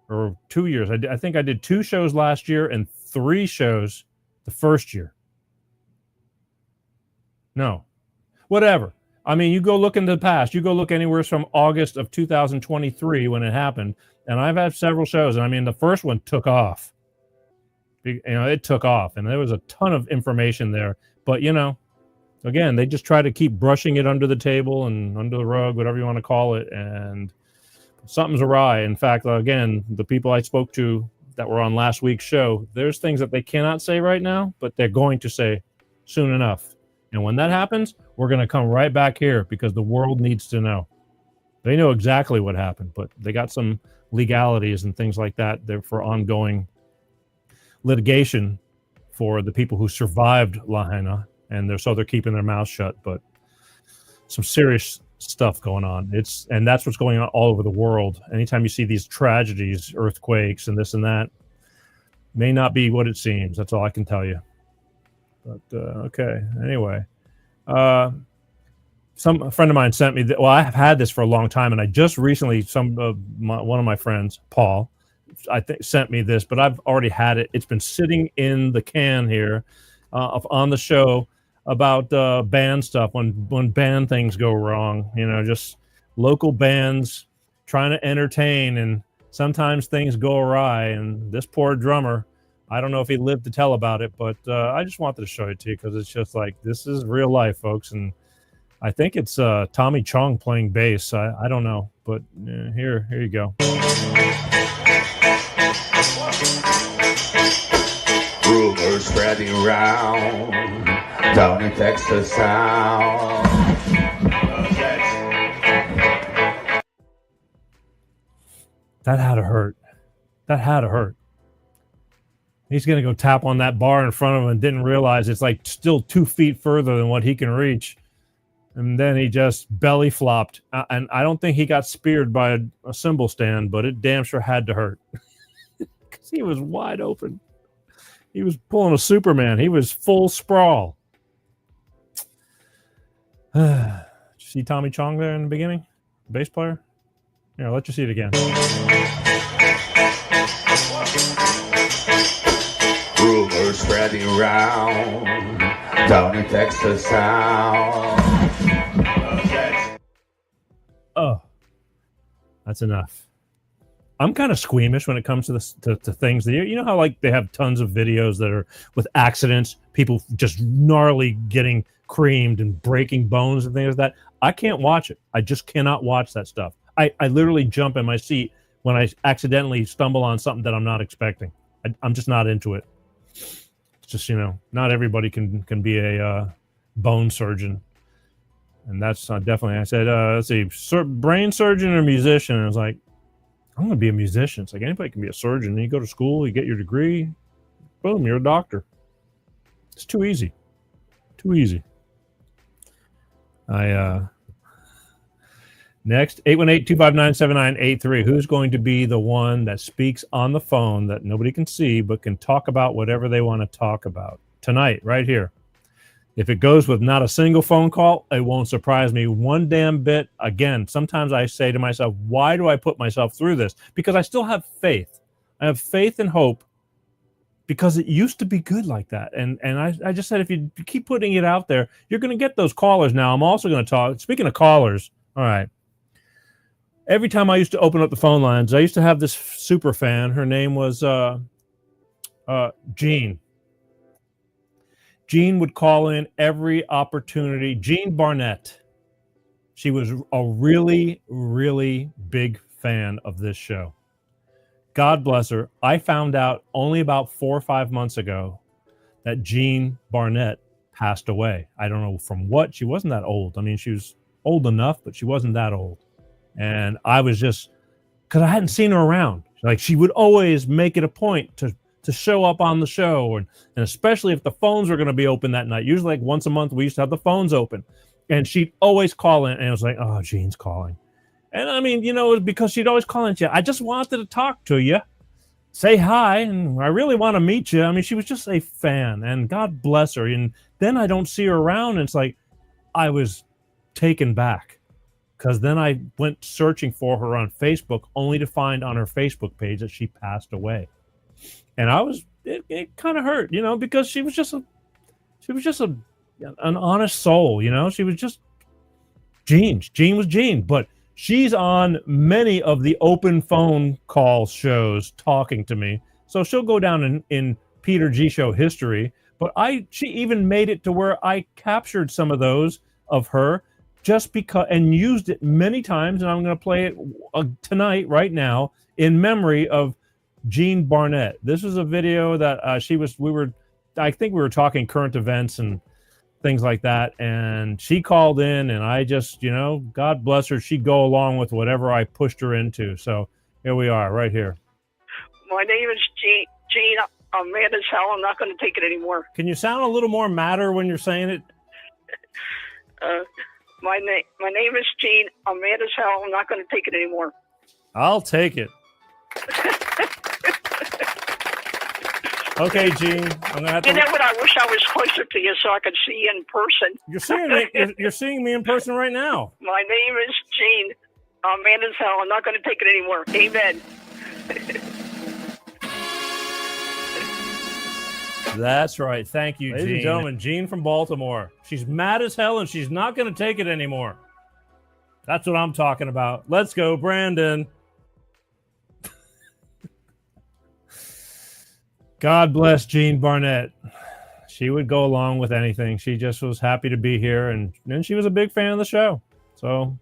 or 2 years. I think I did 2 shows last year and 3 shows the first year. No, whatever. I mean, you go look into the past. You go look anywhere from August of 2023 when it happened, and I've had several shows. And I mean, the first one took off. You know, it took off, and there was a ton of information there. But you know, again, they just try to keep brushing it under the table and under the rug, whatever you want to call it, and something's awry. In fact, again, the people I spoke to that were on last week's show, there's things that they cannot say right now, but they're going to say soon enough. And when that happens, we're going to come right back here because the world needs to know. They know exactly what happened, but they got some legalities and things like that. They're for ongoing litigation for the people who survived Lahaina, and they're keeping their mouths shut. But some serious stuff going on. And that's what's going on all over the world. Anytime you see these tragedies, earthquakes and this and that, may not be what it seems. That's all I can tell you. But okay. Anyway, a friend of mine sent me. I have had this for a long time, and I just recently one of my friends, Paul, I think sent me this, but I've already had it. It's been sitting in the can here on the show about band stuff when band things go wrong. You know, just local bands trying to entertain, and sometimes things go awry. And this poor drummer, I don't know if he lived to tell about it, but I just wanted to show it to you because it's just like, this is real life, folks. And I think it's Tommy Chong playing bass. I don't know, but here you go.
Rumors spreading around down in Texas town.
That had to hurt. That had to hurt. He's going to go tap on that bar in front of him and didn't realize it's like still 2 feet further than what he can reach. And then he just belly flopped. And I don't think he got speared by a cymbal stand, but it damn sure had to hurt. Because he was wide open. He was pulling a Superman. He was full sprawl. Did you see Tommy Chong there in the beginning? Bass player? Here, I'll let you see it again.
Rumors spreading around down in Texas town.
Oh, that's enough. I'm kind of squeamish when it comes to this to things that you know how like they have tons of videos that are with accidents, people just gnarly getting creamed and breaking bones and things like that. I can't watch it. I just cannot watch that stuff. I literally jump in my seat when I accidentally stumble on something that I'm not expecting. I'm just not into it. It's just, you know, not everybody can be a bone surgeon. And that's definitely, I said, let's see, brain surgeon or musician? And I was like, I'm going to be a musician. It's like anybody can be a surgeon. You go to school, you get your degree, boom, you're a doctor. It's too easy. Too easy. Next, 818-259-7983. Who's going to be the one that speaks on the phone that nobody can see but can talk about whatever they want to talk about? Tonight, right here. If it goes with not a single phone call, it won't surprise me one damn bit. Again, sometimes I say to myself, why do I put myself through this? Because I still have faith. I have faith and hope because it used to be good like that. And I just said, if you keep putting it out there, you're going to get those callers. Now, I'm also going to talk. Speaking of callers, all right. Every time I used to open up the phone lines, I used to have this super fan. Her name was Jean. Jean would call in every opportunity. Jean Barnett. She was a really, really big fan of this show. God bless her. I found out only about 4 or 5 months ago that Jean Barnett passed away. I don't know from what. She wasn't that old. I mean, she was old enough, but she wasn't that old. And I was just, because I hadn't seen her around. Like, she would always make it a point to show up on the show, and especially if the phones were going to be open that night. Usually like once a month we used to have the phones open, and she'd always call in, and it was like, oh, Jean's calling. And I mean, you know, it was because she'd always call in. I just wanted to talk to you, say hi, and I really want to meet you. I mean, she was just a fan, and God bless her. And then I don't see her around, and it's like I was taken back. because then I went searching for her on Facebook, only to find on her Facebook page that she passed away. And it kind of hurt, because she was just an honest soul, She was just Jean. Jean was Jean, but she's on many of the open phone call shows talking to me. So she'll go down in Peter G Show history. But she even made it to where I captured some of those of her just because, and used it many times. And I'm going to play it tonight, right now, in memory of Jean Barnett. This is a video that I think we were talking current events and things like that. And she called in, and I just, God bless her. She'd go along with whatever I pushed her into. So here we are right here.
My name is Jean. I'm mad as hell. I'm not going to take it anymore.
Can you sound a little more madder when you're saying it?
My name is Jean. I'm mad as hell. I'm not going to take it anymore.
I'll take it. Okay, Jean. I'm gonna have to.
You know what? I wish I was closer to you so I could see you in person.
You're seeing me in person right now.
My name is Jean. I'm mad as hell. I'm not going to take it anymore. Amen.
That's right. Thank you, Ladies Jean. And gentlemen, Jean from Baltimore. She's mad as hell, and she's not going to take it anymore. That's what I'm talking about. Let's go, Brandon. God bless Jean Barnett. She would go along with anything. She just was happy to be here, and she was a big fan of the show. So,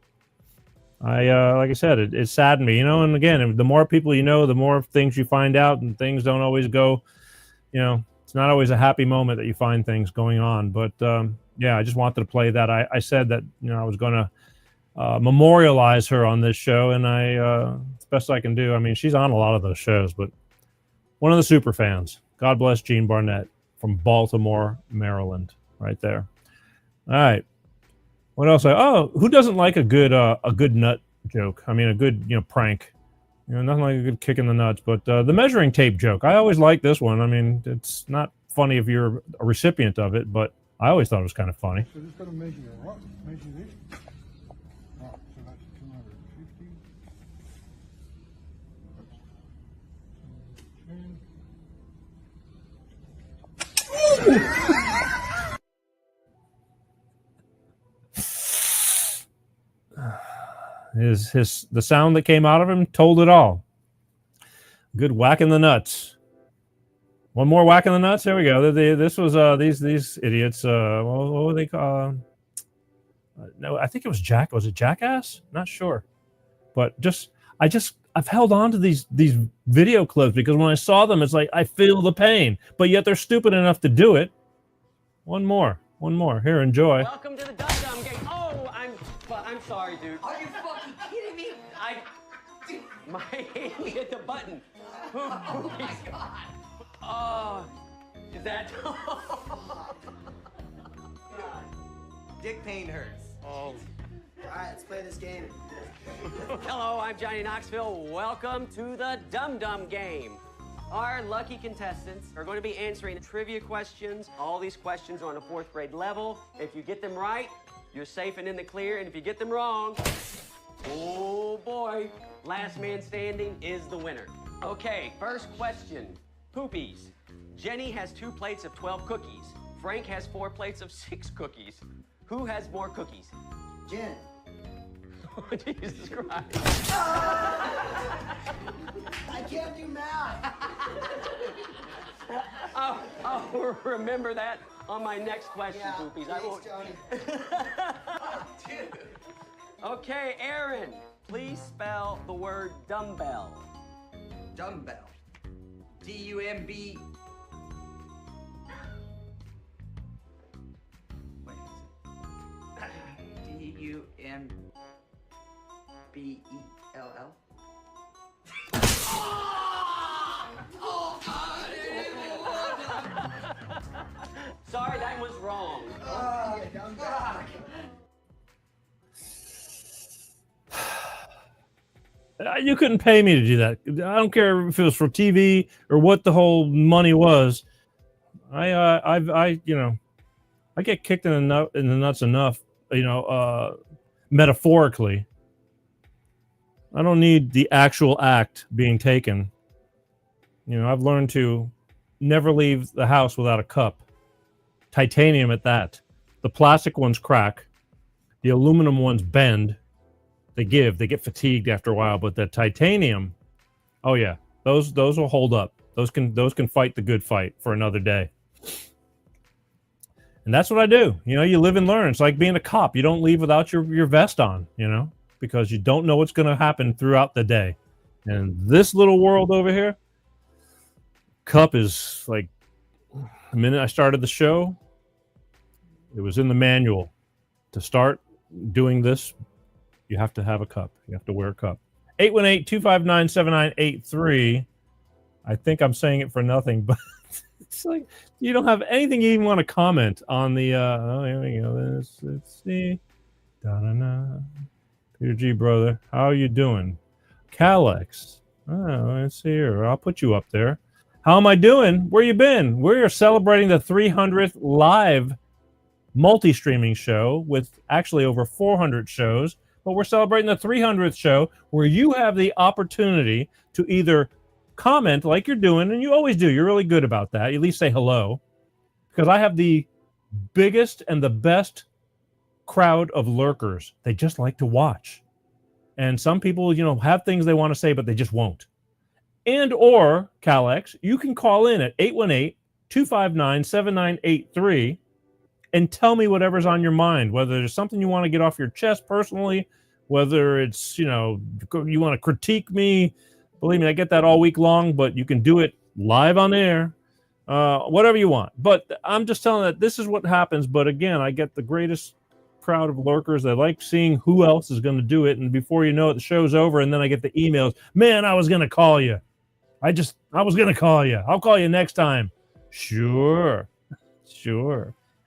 like I said, it saddened me, And again, the more people the more things you find out, and things don't always go, It's not always a happy moment that you find things going on. But, I just wanted to play that. I said that, I was going to memorialize her on this show, and it's the best I can do. I mean, she's on a lot of those shows, but one of the super fans. God bless Jean Barnett from Baltimore, Maryland, right there. All right. What else? Who doesn't like a good nut joke? I mean, a good, prank. Nothing like a good kick in the nuts, but the measuring tape joke. I always like this one. I mean, it's not funny if you're a recipient of it, but I always thought it was kind of funny.
So just going to measure what? Measure this? Right, so that's 250.
The sound that came out of him told it all. Good whack in the nuts. One more whack in the nuts. There we go. This was these idiots. What were they called? No, I think it was Jack. Was it Jackass? Not sure. But I've held on to these video clips because when I saw them, it's like I feel the pain. But yet they're stupid enough to do it. One more. Here, enjoy.
Welcome to the Dum Dum game. Oh, I'm sorry, dude. Are you fucking kidding me? My hand hit the button. Oh my God. Oh, is that?
Dick pain hurts.
Oh.
All right, let's play this game.
Hello, I'm Johnny Knoxville. Welcome to the Dum Dum game. Our lucky contestants are going to be answering trivia questions. All these questions are on a 4th grade level. If you get them right, you're safe and in the clear. And if you get them wrong, oh boy, last man standing is the winner. Okay, first question. Poopies. Jenny has 2 plates of 12 cookies. Frank has 4 plates of 6 cookies. Who has more cookies?
Jen.
Oh, Jesus Christ.
I can't do math.
I'll remember that on my next question,
Yeah,
Poopies. I won't.
Johnny.
Dude. Okay, Aaron, please spell the word dumbbell.
Dumbbell. D-U-M-B. Wait. D-U-M-B-E-L-L.
Sorry, that was wrong.
You couldn't pay me to do that. I don't care if it was for TV or what the whole money was. I get kicked in the nuts enough. metaphorically. I don't need the actual act being taken. You know, I've learned to never leave the house without a cup. Titanium at that. The plastic ones crack. The aluminum ones bend. They get fatigued after a while, but the titanium, oh yeah, those will hold up. Those can fight the good fight for another day. And that's what I do. You know, you live and learn. It's like being a cop. You don't leave without your vest on, you know, because you don't know what's going to happen throughout the day. And this little world over here, cup is like, the minute I started the show, it was in the manual. To start doing this, you have to have a cup. You have to wear a cup. 818-259-7983. I think I'm saying it for nothing, but it's like you don't have anything you even want to comment on the here we go. Let's see. Da-da-da. Peter G, brother. How are you doing? Calex. Oh, let's see here. I'll put you up there. How am I doing? Where you been? We're celebrating the 300th live multi-streaming show with actually over 400 shows, but we're celebrating the 300th show where you have the opportunity to either comment like you're doing, and you always do. You're really good about that. You at least say hello, because I have the biggest and the best crowd of lurkers. They just like to watch. And some people, you know, have things they want to say, but they just won't. And or, Calex, you can call in at 818-259-7983 and tell me whatever's on your mind, whether there's something you want to get off your chest personally, whether it's, you know, you want to critique me. Believe me, I get that all week long, but you can do it live on air, whatever you want. But I'm just telling that this is what happens. But again, I get the greatest crowd of lurkers. They like seeing who else is going to do it. And before you know it, the show's over. And then I get the emails. Man, I was going to call you. I was going to call you. I'll call you next time. Sure.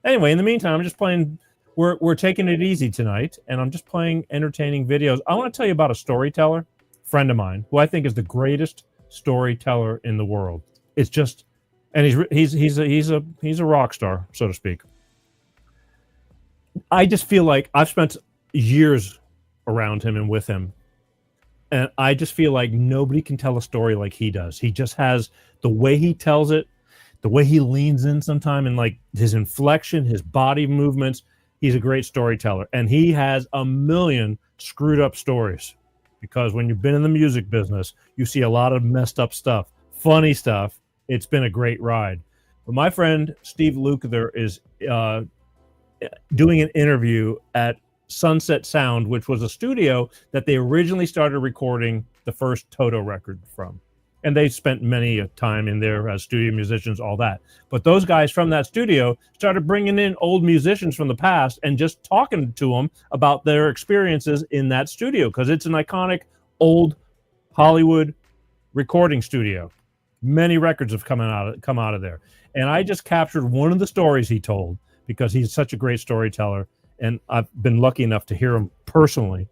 Anyway, in the meantime, I'm just playing. We're taking it easy tonight, and I'm just playing entertaining videos. I want to tell you about a storyteller, friend of mine, who I think is the greatest storyteller in the world. It's just, and he's a rock star, so to speak. I just feel like I've spent years around him and with him, and I just feel like nobody can tell a story like he does. He just has the way he tells it. The way he leans in sometime, and like his inflection, his body movements, he's a great storyteller. And he has a million screwed up stories, because when you've been in the music business, you see a lot of messed up stuff, funny stuff. It's been a great ride. But my friend Steve Lukather is doing an interview at Sunset Sound, which was a studio that they originally started recording the first Toto record from. And they spent many a time in there as studio musicians, all that. But those guys from that studio started bringing in old musicians from the past and just talking to them about their experiences in that studio, because it's an iconic old Hollywood recording studio. Many records have come out of there. And I just captured one of the stories he told, because he's such a great storyteller. And I've been lucky enough to hear him personally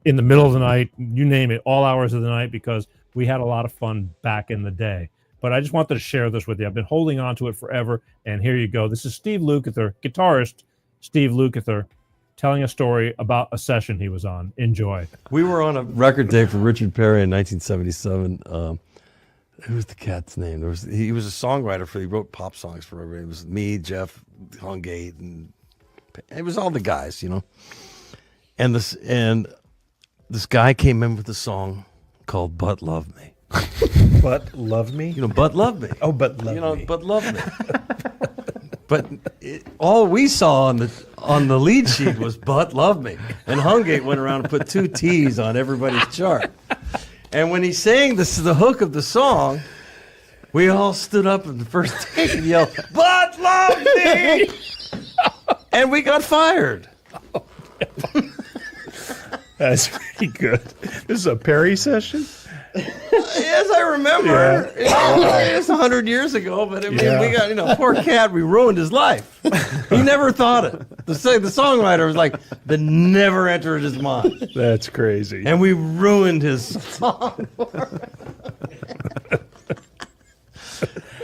in the middle of the night, you name it, all hours of the night, because we had a lot of fun back in the day. But I just wanted to share this with you. I've been holding on to it forever, and here you go. This is Steve Lukather, guitarist Steve Lukather, telling a story about a session he was on. Enjoy.
We were on a record day for Richard Perry in 1977. Who was the cat's name? He was a songwriter he wrote pop songs for everybody. It was me, Jeff, Hungate, and it was all the guys, you know. And this guy came in with a song called "But Love Me."
But love me?
You know, but love me.
Oh, but love me.
You know, but love me. But all we saw on the lead sheet was "But Love Me," and Hungate went around and put 2 T's on everybody's chart. And when he sang the hook of the song, we all stood up in the first take and yelled, "But love me!" And we got fired.
That's pretty good. This is a Perry session?
As I remember, it's 100 years ago, but I mean, we got, poor cat, we ruined his life. He never thought it. The songwriter was like, that never entered his mind.
That's crazy.
And we ruined his song.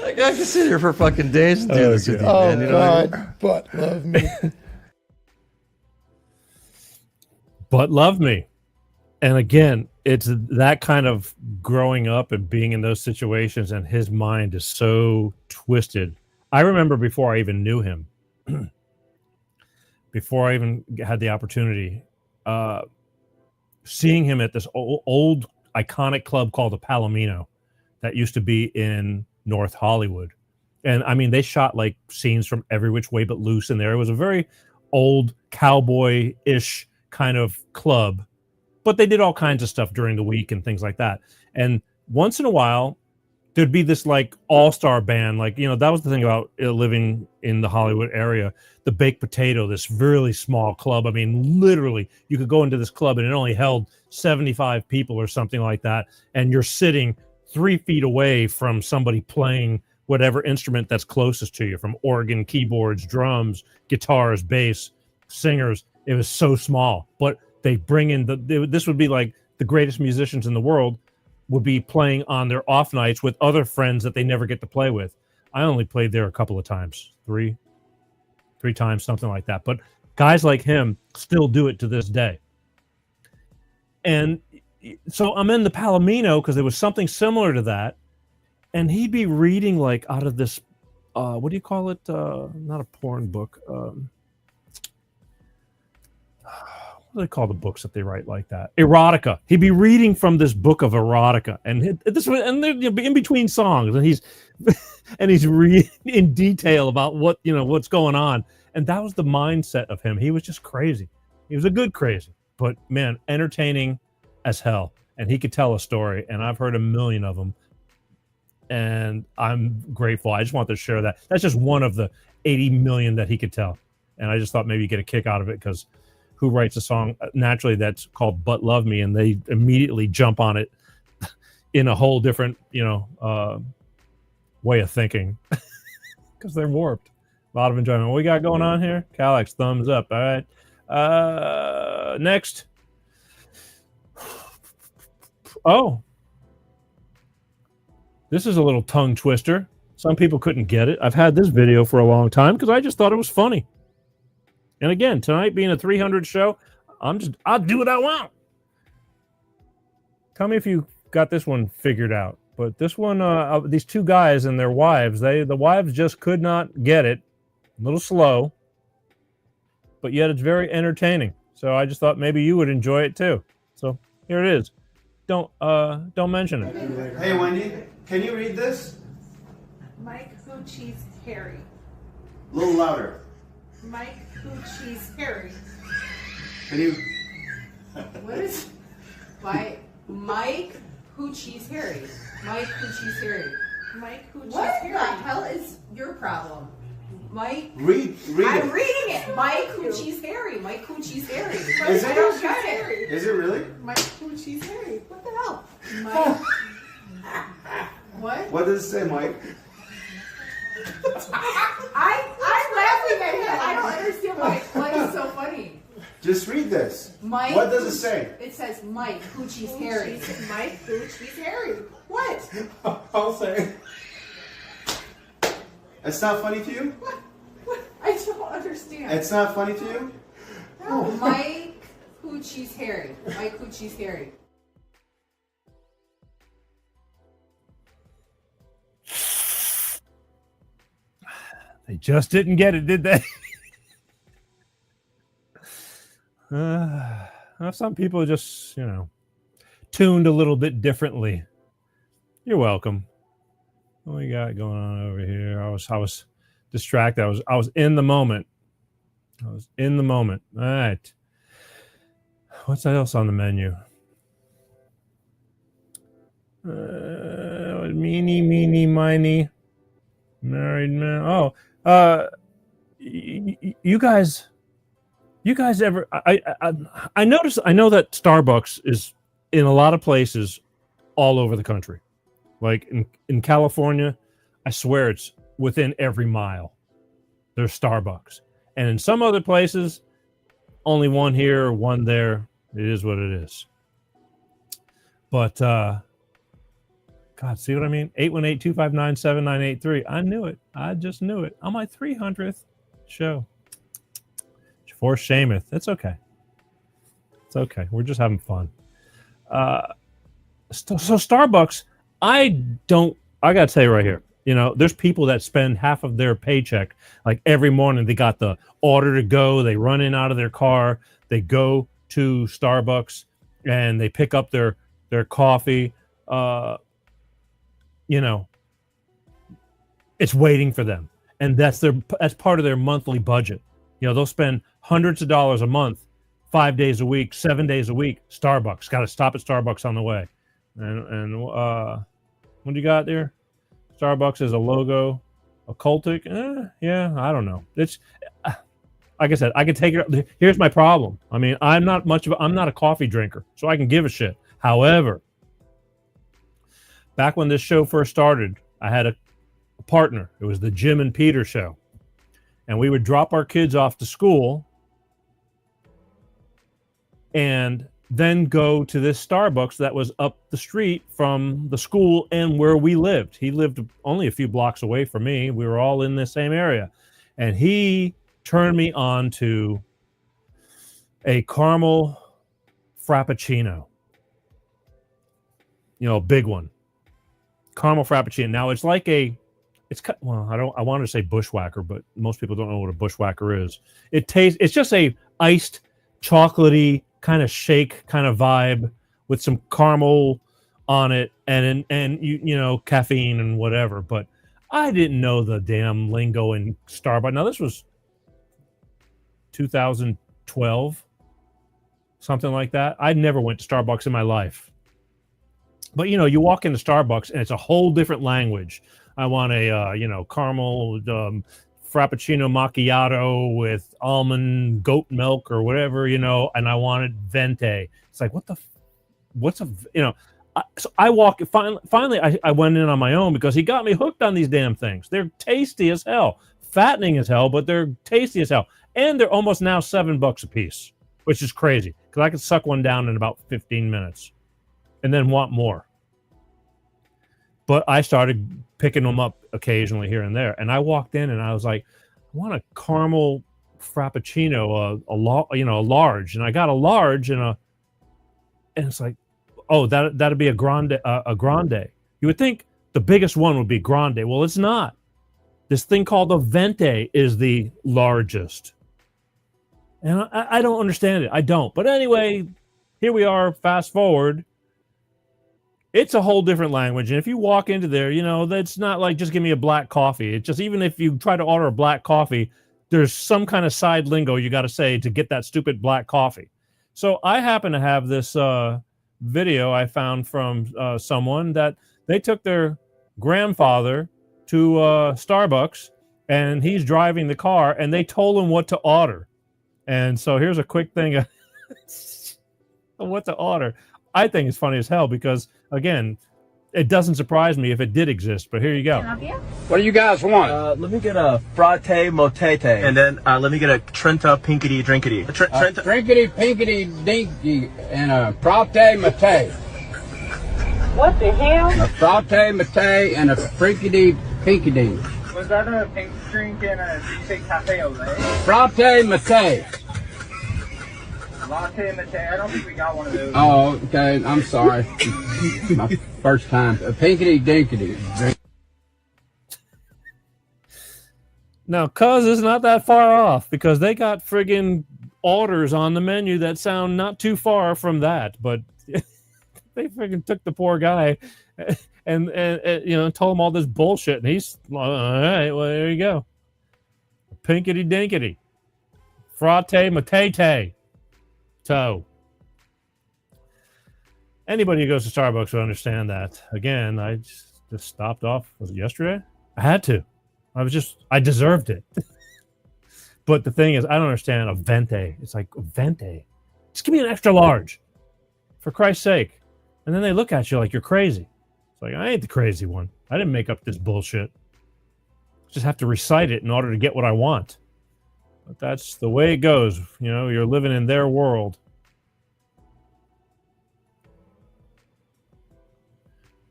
Like, I can sit here for fucking days and do this with you, man. You know
God,
what I mean?
but love me.
But Love Me. And again, it's that kind of growing up and being in those situations, and his mind is so twisted. I remember before I even knew him, before I even had the opportunity, seeing him at this old iconic club called the Palomino that used to be in North Hollywood. And I mean, they shot like scenes from Every Which Way But Loose in there. It was a very old cowboy-ish kind of club, but they did all kinds of stuff during the week and things like that. And once in a while, there'd be this like all-star band. Like, you know, that was the thing about living in the Hollywood area. The Baked Potato, this really small club. I mean, literally, you could go into this club and it only held 75 people or something like that. And you're sitting 3 feet away from somebody playing whatever instrument that's closest to you, from organ, keyboards, drums, guitars, bass, singers. It was so small, but they bring in this would be like the greatest musicians in the world would be playing on their off nights with other friends that they never get to play with. I only played there a couple of times, three times, something like that. But guys like him still do it to this day. And so I'm in the Palomino because there was something similar to that. And he'd be reading like out of this, what do you call it? Not a porn book. What do they call the books that they write like that? Erotica. He'd be reading from this book of erotica, and they're in between songs, and he's reading in detail about what's going on. And that was the mindset of him. He was just crazy. He was a good crazy, but man, entertaining as hell. And he could tell a story, and I've heard a million of them. And I'm grateful. I just want to share that. That's just one of the 80 million that he could tell. And I just thought maybe you get a kick out of it, because who writes a song naturally that's called But Love Me, and they immediately jump on it in a whole different, way of thinking, because they're warped. A lot of enjoyment. What we got going on here? Calyx, thumbs up. All right. Next. Oh. This is a little tongue twister. Some people couldn't get it. I've had this video for a long time because I just thought it was funny. And again, tonight being a 300 show, I'll do what I want. Tell me if you got this one figured out. But this one, these two guys and their wives, the wives just could not get it. A little slow, but yet it's very entertaining. So I just thought maybe you would enjoy it too. So here it is. Don't mention it.
Hey, Wendy, can you read this?
Mike Who Cheese Harry.
A little louder.
Mike Who Cheese Harry.
Can you?
What is? By Mike Who Cheese Harry. Mike Who Cheese Harry. Mike Who Cheese Harry. What the hell is your problem? Mike.
Read
I'm
it.
reading it. Mike Who Cheese Harry. Mike Who Cheese Harry.
Is
I don't get it.
Is it really?
Mike Who Cheese Harry. What the hell? Mike. What?
What does it say, Mike?
I'm laughing at him. I don't understand why it's so funny.
Just read this.
Mike.
What does it say?
It says Mike Who Cheese Harry. Mike Who Cheese Harry. What?
I'll say. It's not funny to you?
What? I don't understand.
It's not funny to you?
No. Mike Who Cheese Harry. Mike Who Cheese Harry.
They just didn't get it, did they? Some people just, tuned a little bit differently. You're welcome. What we got going on over here? I was distracted. I was in the moment. All right. What's else on the menu? Meeny, miny. Married man. Oh, you guys ever? I noticed. I know that Starbucks is in a lot of places all over the country. Like in California, I swear it's within every mile. There's Starbucks, and in some other places, only one here, one there. It is what it is. But God, see what I mean? 818-259-7983. I knew it. I just knew it. On my 300th show. For shameth. It's okay. It's okay. We're just having fun. So Starbucks, I got to tell you right here, there's people that spend half of their paycheck, like every morning they got the order to go, they run in out of their car, they go to Starbucks and they pick up their coffee. It's waiting for them. And that's part of their monthly budget. They'll spend hundreds of dollars a month, 5 days a week, 7 days a week. Starbucks, got to stop at Starbucks on the way. And what do you got there? Starbucks is a logo, occultic. Yeah, I don't know. It's like I said, I can take it. Here's my problem. I mean, I'm not a coffee drinker, so I can give a shit. However, back when this show first started, I had a partner. It was the Jim and Peter show. And we would drop our kids off to school and then go to this Starbucks that was up the street from the school and where we lived. He lived only a few blocks away from me. We were all in the same area. And he turned me on to a caramel frappuccino. A big one. Caramel frappuccino. Now it's like I wanted to say bushwhacker, but most people don't know what a bushwhacker is. It's just a iced, chocolatey kind of shake kind of vibe with some caramel on it and caffeine and whatever. But I didn't know the damn lingo in Starbucks. Now this was 2012, something like that. I never went to Starbucks in my life. But you walk into Starbucks and it's a whole different language. I want a caramel frappuccino macchiato with almond goat milk or whatever, and I wanted venti. It's like, so I walk. Finally, I went in on my own because he got me hooked on these damn things. They're tasty as hell, fattening as hell, but they're tasty as hell, and they're almost now $7 a piece, which is crazy because I could suck one down in about 15 minutes, and then want more. But I started picking them up occasionally here and there. And I walked in and I was like, I want a caramel frappuccino, a large. And I got a large and it's like, oh, that'd be a grande. You would think the biggest one would be grande. Well, it's not. This thing called a venti is the largest. And I don't understand it. I don't. But anyway, here we are, fast forward. It's a whole different language. And if you walk into there, that's not like just give me a black coffee. It's just, even if you try to order a black coffee, there's some kind of side lingo you got to say to get that stupid black coffee. So I happen to have this video I found from someone that they took their grandfather to Starbucks and he's driving the car and they told him what to order. And so here's a quick thing of what to order. I think it's funny as hell because, again, it doesn't surprise me if it did exist, but here you go.
What do you guys want? Let me get a fratte motete. And then let me get a Trenta pinkity drinkity.
Drinkity pinkity dinky and a fratte mate.
What the hell?
A fratte mate and a freakity pinkity.
Was that a pink drink and a cafe au lait?
Fratte mate.
Latte mate. I don't think we got one of those.
Oh, okay. I'm sorry. My first time. A pinkity dinkity.
Now, cuz it's not that far off because they got friggin' orders on the menu that sound not too far from that, but they friggin' took the poor guy and told him all this bullshit, and he's all right. Well, there you go. Pinkity dinkity, fratte matete. So, anybody who goes to Starbucks will understand that. Again, I just stopped off. Was it yesterday? I had to. I deserved it. But the thing is, I don't understand a venti. It's like, venti? Just give me an extra large. For Christ's sake. And then they look at you like you're crazy. It's like, I ain't the crazy one. I didn't make up this bullshit. Just have to recite it in order to get what I want. But that's the way it goes. You're living in their world.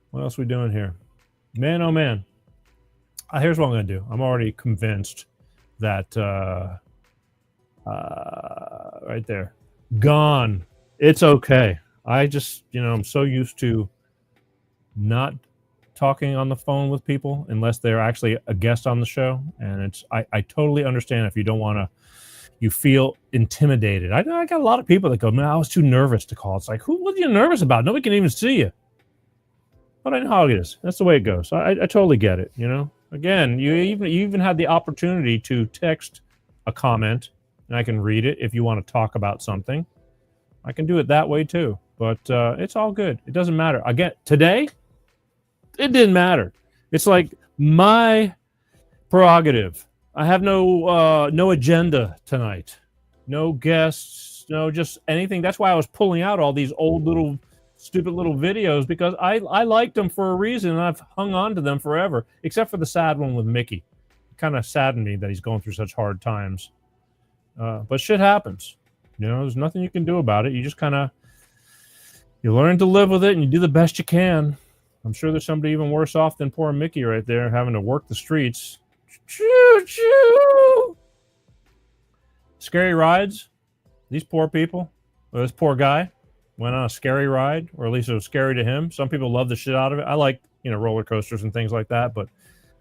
What else are we doing here? Man, oh man. Here's what I'm going to do. I'm already convinced that right there. Gone It's okay. I just, I'm so used to not talking on the phone with people unless they're actually a guest on the show. And I totally understand if you don't want to, you feel intimidated. I got a lot of people that go, man, I was too nervous to call. It's like, what are you nervous about? Nobody can even see you. But I know how it is. That's the way it goes. I totally get it. Again, you even had the opportunity to text a comment and I can read it if you want to talk about something. I can do it that way too. But it's all good. It doesn't matter. Again, today, it didn't matter. It's like my prerogative. I have no agenda tonight. No guests, no just anything. That's why I was pulling out all these old little stupid little videos because I liked them for a reason and I've hung on to them forever, except for the sad one with Mickey. It kind of saddened me that he's going through such hard times. But shit happens. There's nothing you can do about it. You just you learn to live with it and you do the best you can. I'm sure there's somebody even worse off than poor Mickey right there having to work the streets. Choo choo! Scary rides. These poor people, or this poor guy, went on a scary ride, or at least it was scary to him. Some people love the shit out of it. I like, roller coasters and things like that, but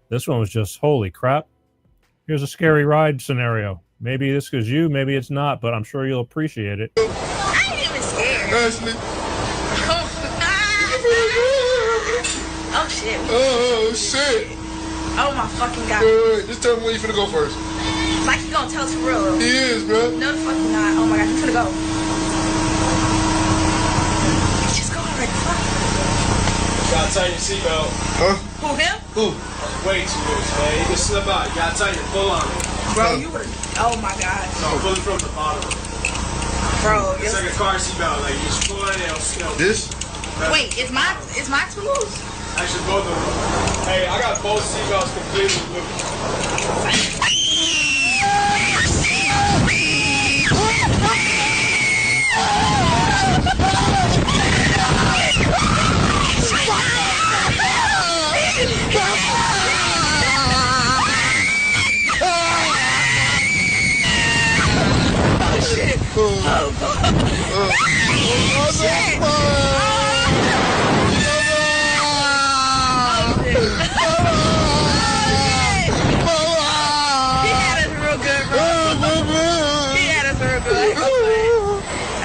this one was just, holy crap. Here's a scary ride scenario. Maybe this is you, maybe it's not, but I'm sure you'll appreciate it.
I ain't even scared.
Ashley.
Oh shit.
Oh shit.
Oh my fucking god.
Wait, just tell me where you finna go first.
Like you gonna tell us for real.
He is, bro.
No the fuck you not. Oh my god, you finna go. Just go already. Fuck.
Gotta tighten your seatbelt.
Huh?
Who, him?
Who?
Way too loose, man. You can slip out. You gotta tighten it. Pull on it.
Bro, you were. Oh my god.
No, pull it from the bottom.
Bro,
it's like a car seatbelt. Like you just pull it and it'll.
This?
Wait, is my too loose?
Actually, both of them. Hey, I got both seatbelts completely loose.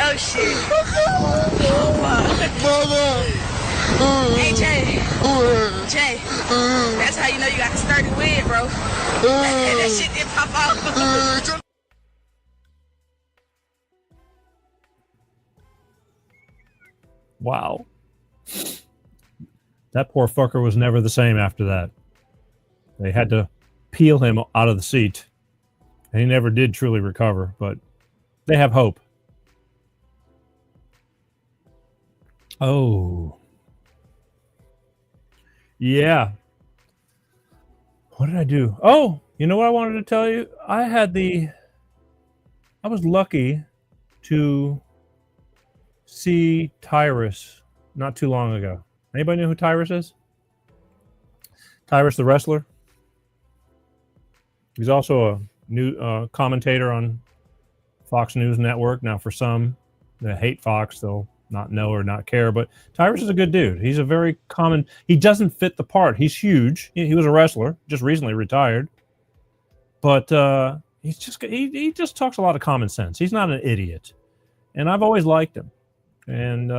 Oh shit. Hey Jay, that's how you know you got the sturdy wig, bro. That shit didn't pop off.
Wow. That poor fucker was never the same after that. They had to peel him out of the seat. And he never did truly recover, but they have hope. Oh. Yeah. What did I do? Oh, you know what I wanted to tell you? I was lucky to see Tyrus not too long ago. Anybody know who Tyrus is? Tyrus the wrestler. He's also a new commentator on Fox News Network. Now, for some that hate Fox, they'll not know or not care. But Tyrus is a good dude. He's a very common. He doesn't fit the part. He's huge. He was a wrestler, just recently retired. But he just talks a lot of common sense. He's not an idiot, and I've always liked him. And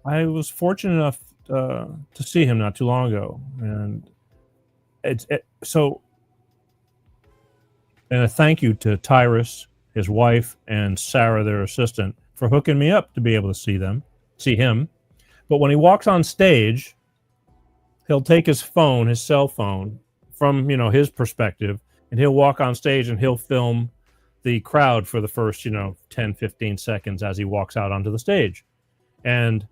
I was fortunate enough to see him not too long ago, and and a thank you to Tyrus, his wife, and Sarah, their assistant, for hooking me up to be able to see him. But when he walks on stage, he'll take his cell phone, from his perspective, and he'll walk on stage and he'll film the crowd for the first 10, 15 seconds as he walks out onto the stage. And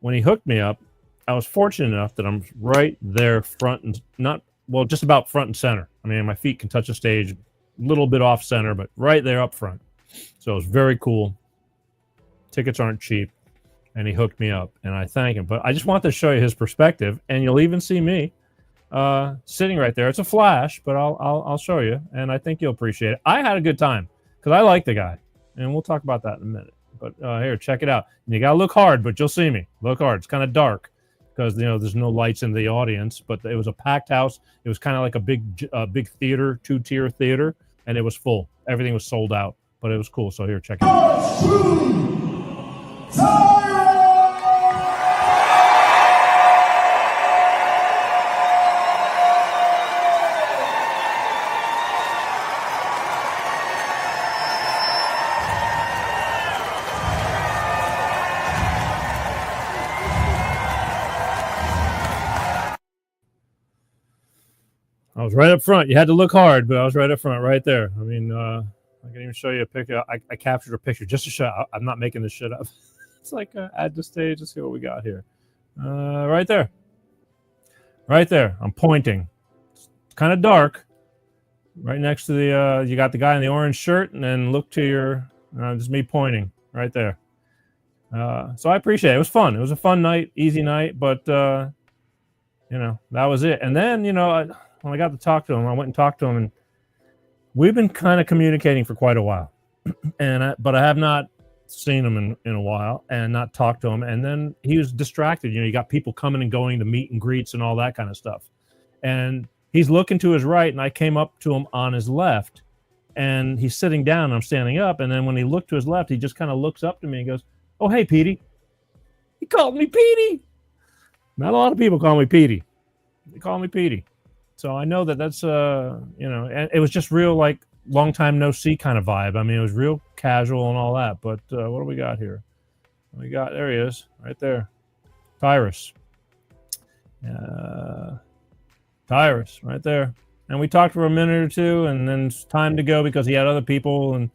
when he hooked me up, I was fortunate enough that I'm right there just about front and center. I mean, my feet can touch the stage, a little bit off center, but right there up front. So it was very cool. Tickets aren't cheap, and he hooked me up, and I thank him. But I just want to show you his perspective, and you'll even see me sitting right there. It's a flash, but I'll show you, and I think you'll appreciate it. I had a good time because I like the guy, and we'll talk about that in a minute. But here, check it out. And you got to look hard, but you'll see me. Look hard. It's kind of dark because, there's no lights in the audience, but it was a packed house. It was kind of like a big theater, 2-tier theater, and it was full. Everything was sold out, but it was cool. So here, check it out. I was right up front. You had to look hard, but I was right up front, right there. I mean, I can even show you a picture. I captured a picture just to show. I'm not making this shit up. It's like add to stage. Let's see what we got here. Right there. Right there. I'm pointing. It's kind of dark. Right next to the, you got the guy in the orange shirt, and then look to your, just me pointing right there. So I appreciate it. It was fun. It was a fun night, easy night, but, that was it. And then, when I got to talk to him, I went and talked to him, and we've been kind of communicating for quite a while. But I have not seen him in a while and not talked to him. And then he was distracted. You got people coming and going to meet and greets and all that kind of stuff. And he's looking to his right, and I came up to him on his left, and he's sitting down, and I'm standing up. And then when he looked to his left, he just kind of looks up to me and goes, "Oh, hey, Petey." He called me Petey. Not a lot of people call me Petey. They call me Petey. So I know that's, and it was just real, like, long time no see kind of vibe. I mean, it was real casual and all that. But what do we got here? There he is, right there. Tyrus. Tyrus, right there. And we talked for a minute or two, and then it's time to go because he had other people. And,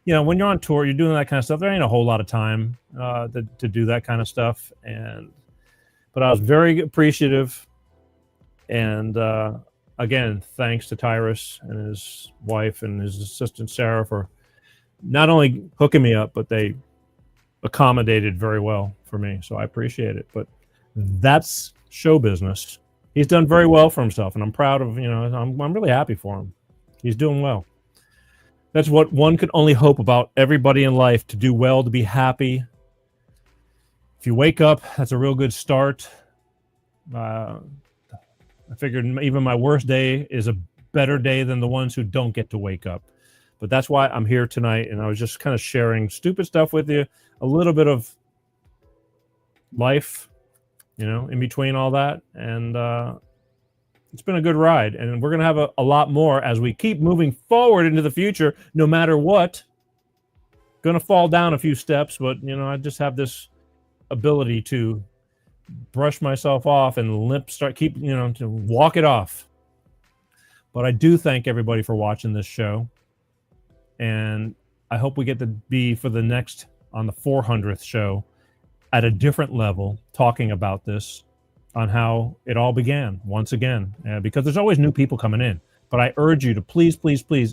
when you're on tour, you're doing that kind of stuff. There ain't a whole lot of time to do that kind of stuff. But I was very appreciative. And, again, thanks to Tyrus and his wife and his assistant, Sarah, for not only hooking me up, but they accommodated very well for me. So I appreciate it. But that's show business. He's done very well for himself, and I'm proud of, I'm really happy for him. He's doing well. That's what one could only hope about everybody in life, to do well, to be happy. If you wake up, that's a real good start. I figured even my worst day is a better day than the ones who don't get to wake up. But that's why I'm here tonight, and I was just kind of sharing stupid stuff with you, a little bit of life, in between all that. And it's been a good ride, and we're going to have a lot more as we keep moving forward into the future, no matter what. Going to fall down a few steps, but, I just have this ability to brush myself off and to walk it off. But I do thank everybody for watching this show, and I hope we get to be on the 400th show at a different level, talking about this, on how it all began once again, because there's always new people coming in. But I urge you to please,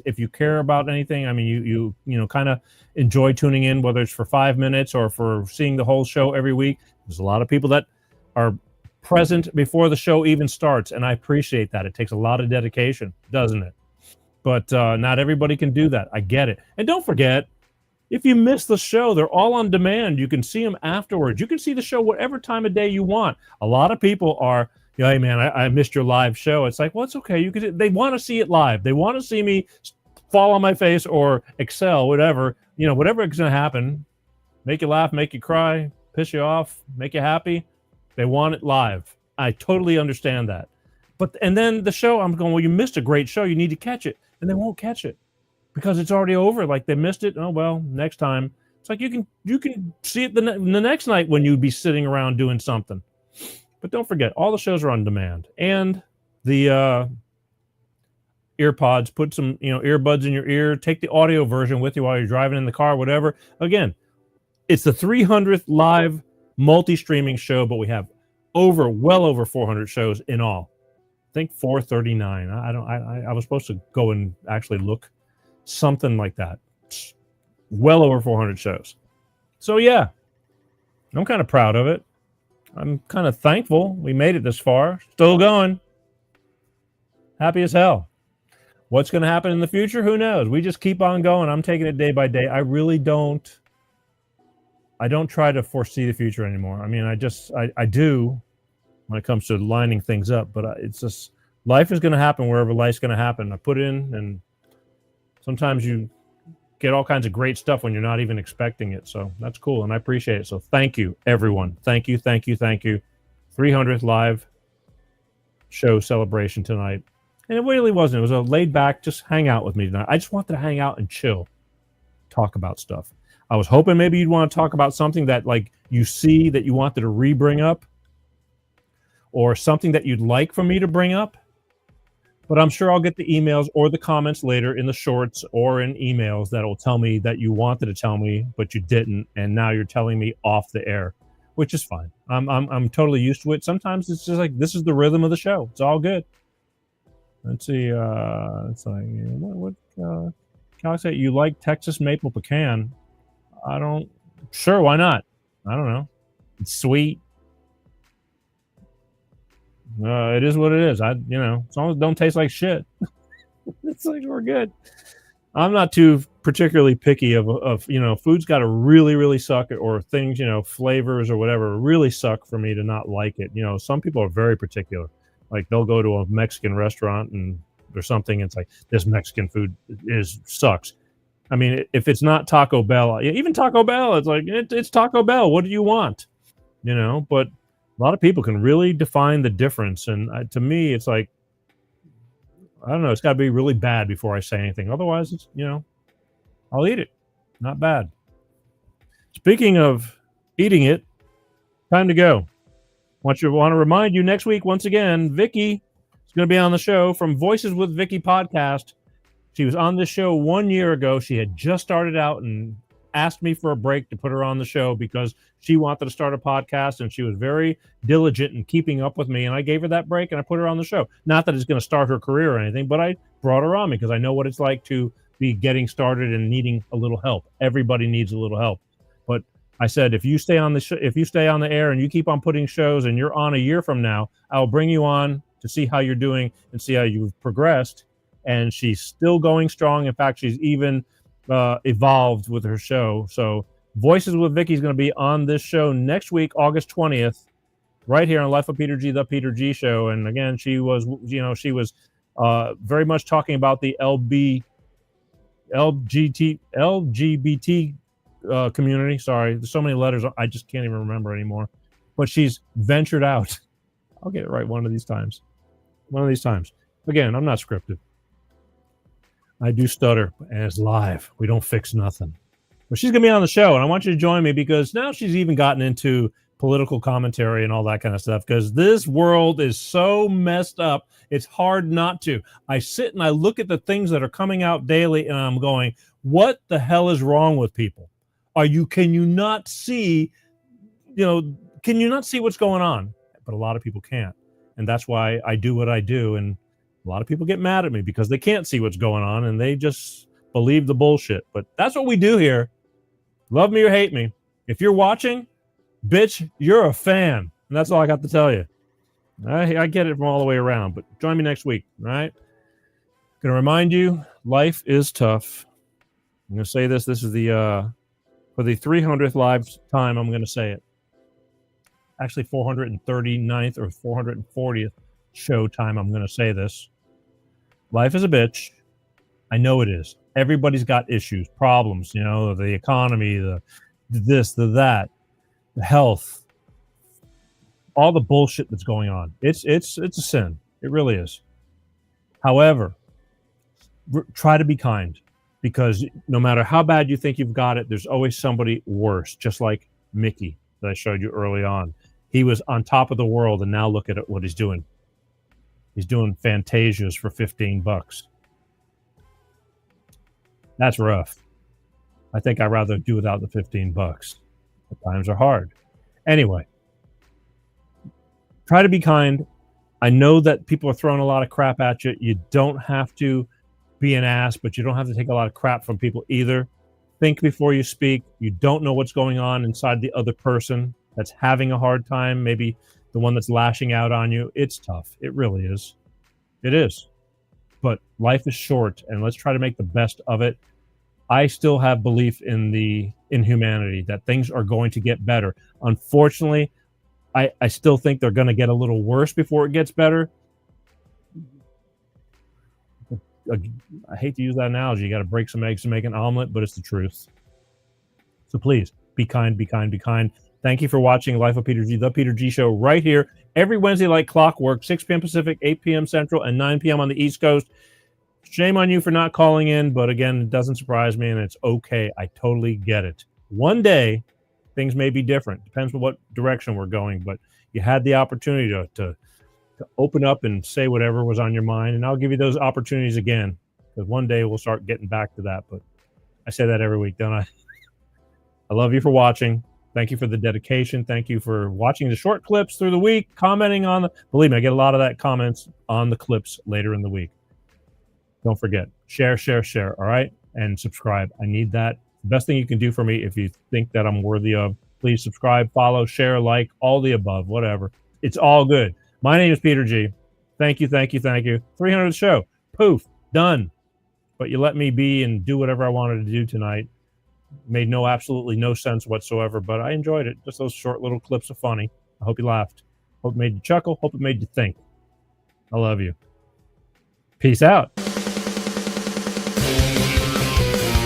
if you care about anything, I mean, you kind of enjoy tuning in, whether it's for 5 minutes or for seeing the whole show every week. There's a lot of people that are present before the show even starts, and I appreciate that. It takes a lot of dedication, doesn't it? But not everybody can do that. I get it. And don't forget, if you miss the show, they're all on demand. You can see them afterwards. You can see the show whatever time of day you want. A lot of people are, hey man, I missed your live show. It's like, well, it's okay. They want to see it live. They want to see me fall on my face or excel, whatever. Whatever is going to happen, make you laugh, make you cry, piss you off, make you happy. They want it live. I totally understand that. And then the show, I'm going, well, you missed a great show. You need to catch it. And they won't catch it because it's already over. Like, they missed it. Oh, well, next time. It's like you can see it the next night when you'd be sitting around doing something. But don't forget, all the shows are on demand. And the earpods, put some earbuds in your ear. Take the audio version with you while you're driving in the car, whatever. Again, it's the 300th live multi-streaming show, but we have well over 400 shows in all. I think 439. I was supposed to go and actually look, something like that. Well over 400 shows. So yeah, I'm kind of proud of it. I'm kind of thankful we made it this far. Still going. Happy as hell. What's going to happen in the future? Who knows? We just keep on going. I'm taking it day by day. I really don't I don't try to foresee the future anymore. I mean, I do when it comes to lining things up, but it's just life is going to happen wherever life's going to happen. I put in, and sometimes you get all kinds of great stuff when you're not even expecting it. So that's cool, and I appreciate it. So thank you, everyone. Thank you. 300th live show celebration tonight. And it really wasn't. It was a laid back, just hang out with me tonight. I just wanted to hang out and chill, talk about stuff. I was hoping maybe you'd want to talk about something that like you see that you wanted to re-bring up, or something that you'd like for me to bring up. But I'm sure I'll get the emails or the comments later in the shorts or in emails that will tell me that you wanted to tell me, but you didn't, and now you're telling me off the air, which is fine. I'm totally used to it. Sometimes it's just like this is the rhythm of the show. It's all good. Let's see. It's like what can I say? You like Texas maple pecan? I don't. Sure, why not? I don't know. It's sweet. It is what it is. As long as it don't taste like shit, it's like we're good. I'm not too particularly picky of food's got to really, really suck, or things, flavors or whatever really suck for me to not like it. Some people are very particular. Like they'll go to a Mexican restaurant or something, and it's like this Mexican food sucks. I mean, if it's not Taco Bell, even Taco Bell, it's like it's Taco Bell. What do you want? But a lot of people can really define the difference, and to me, it's like I don't know. It's got to be really bad before I say anything. Otherwise, it's I'll eat it. Not bad. Speaking of eating it, time to go. Want to remind you next week once again, Vicky is going to be on the show from Voices with Vicky podcast. She was on this show 1 year ago. She had just started out and asked me for a break to put her on the show because she wanted to start a podcast, and she was very diligent in keeping up with me, and I gave her that break and I put her on the show. Not that it's going to start her career or anything, but I brought her on because I know what it's like to be getting started and needing a little help. Everybody needs a little help. But I said, if you stay on the air and you keep on putting shows and you're on a year from now, I'll bring you on to see how you're doing and see how you've progressed. And she's still going strong. In fact, she's even evolved with her show. So Voices with Vicky is going to be on this show next week, August 20th, right here on Life of Peter G, the Peter G Show. And again, she was very much talking about the LGBT community. Sorry, there's so many letters I just can't even remember anymore. But she's ventured out. I'll get it right one of these times. Again, I'm not scripted. I do stutter, and it's live. We don't fix nothing. But she's going to be on the show, and I want you to join me because now she's even gotten into political commentary and all that kind of stuff because this world is so messed up. It's hard not to. I sit and I look at the things that are coming out daily, and I'm going, what the hell is wrong with people? Can you not see what's going on? But a lot of people can't. And that's why I do what I do. And a lot of people get mad at me because they can't see what's going on and they just believe the bullshit. But that's what we do here. Love me or hate me. If you're watching, bitch, you're a fan. And that's all I got to tell you. I get it from all the way around. But join me next week. All right? Going to remind you, life is tough. I'm going to say this. This is for the 300th live time, I'm going to say it. Actually, 439th or 440th show time, I'm going to say this. Life is a bitch. I know it is. Everybody's got issues, problems, the economy, the this, the that, the health, all the bullshit that's going on. It's a sin. It really is. However, try to be kind because no matter how bad you think you've got it, there's always somebody worse, just like Mickey that I showed you early on. He was on top of the world, and now look at what he's doing. He's doing Fantasias for $15. That's rough. I think I'd rather do without the $15. The times are hard. Anyway, try to be kind. I know that people are throwing a lot of crap at you. You don't have to be an ass, but you don't have to take a lot of crap from people either. Think before you speak. You don't know what's going on inside the other person that's having a hard time, maybe the one that's lashing out on you. It's tough. It really is. It is. But life is short, and let's try to make the best of it. I still have belief in humanity, that things are going to get better. Unfortunately, I still think they're going to get a little worse before it gets better. I hate to use that analogy. You got to break some eggs to make an omelet, but it's the truth. So please be kind, be kind, be kind. Thank you for watching Life of Peter G, The Peter G Show, right here every Wednesday like clockwork, 6 p.m. Pacific, 8 p.m. Central, and 9 p.m. on the East Coast. Shame on you for not calling in, but again, it doesn't surprise me, and it's okay. I totally get it. One day, things may be different. Depends on what direction we're going, but you had the opportunity to open up and say whatever was on your mind, and I'll give you those opportunities again, because one day we'll start getting back to that, but I say that every week, don't I? I love you for watching. Thank you for the dedication. Thank you for watching the short clips through the week, commenting on the... Believe me, I get a lot of that comments on the clips later in the week. Don't forget, share, all right? And subscribe. I need that. The best thing you can do for me, if you think that I'm worthy of, please subscribe, follow, share, like, all the above, whatever. It's all good. My name is Peter G. Thank you, thank you, thank you. 300th show. Poof. Done. But you let me be and do whatever I wanted to do tonight. Made absolutely no sense whatsoever, but I enjoyed it. Just those short little clips of funny. I hope you laughed. Hope it made you chuckle. Hope it made you think. I love you. Peace out.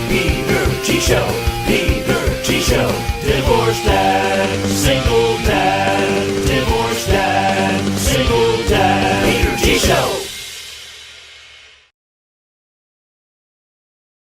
Peter G Show, Peter G Show, divorced dad, single dad, divorced dad, single dad, Peter G Show.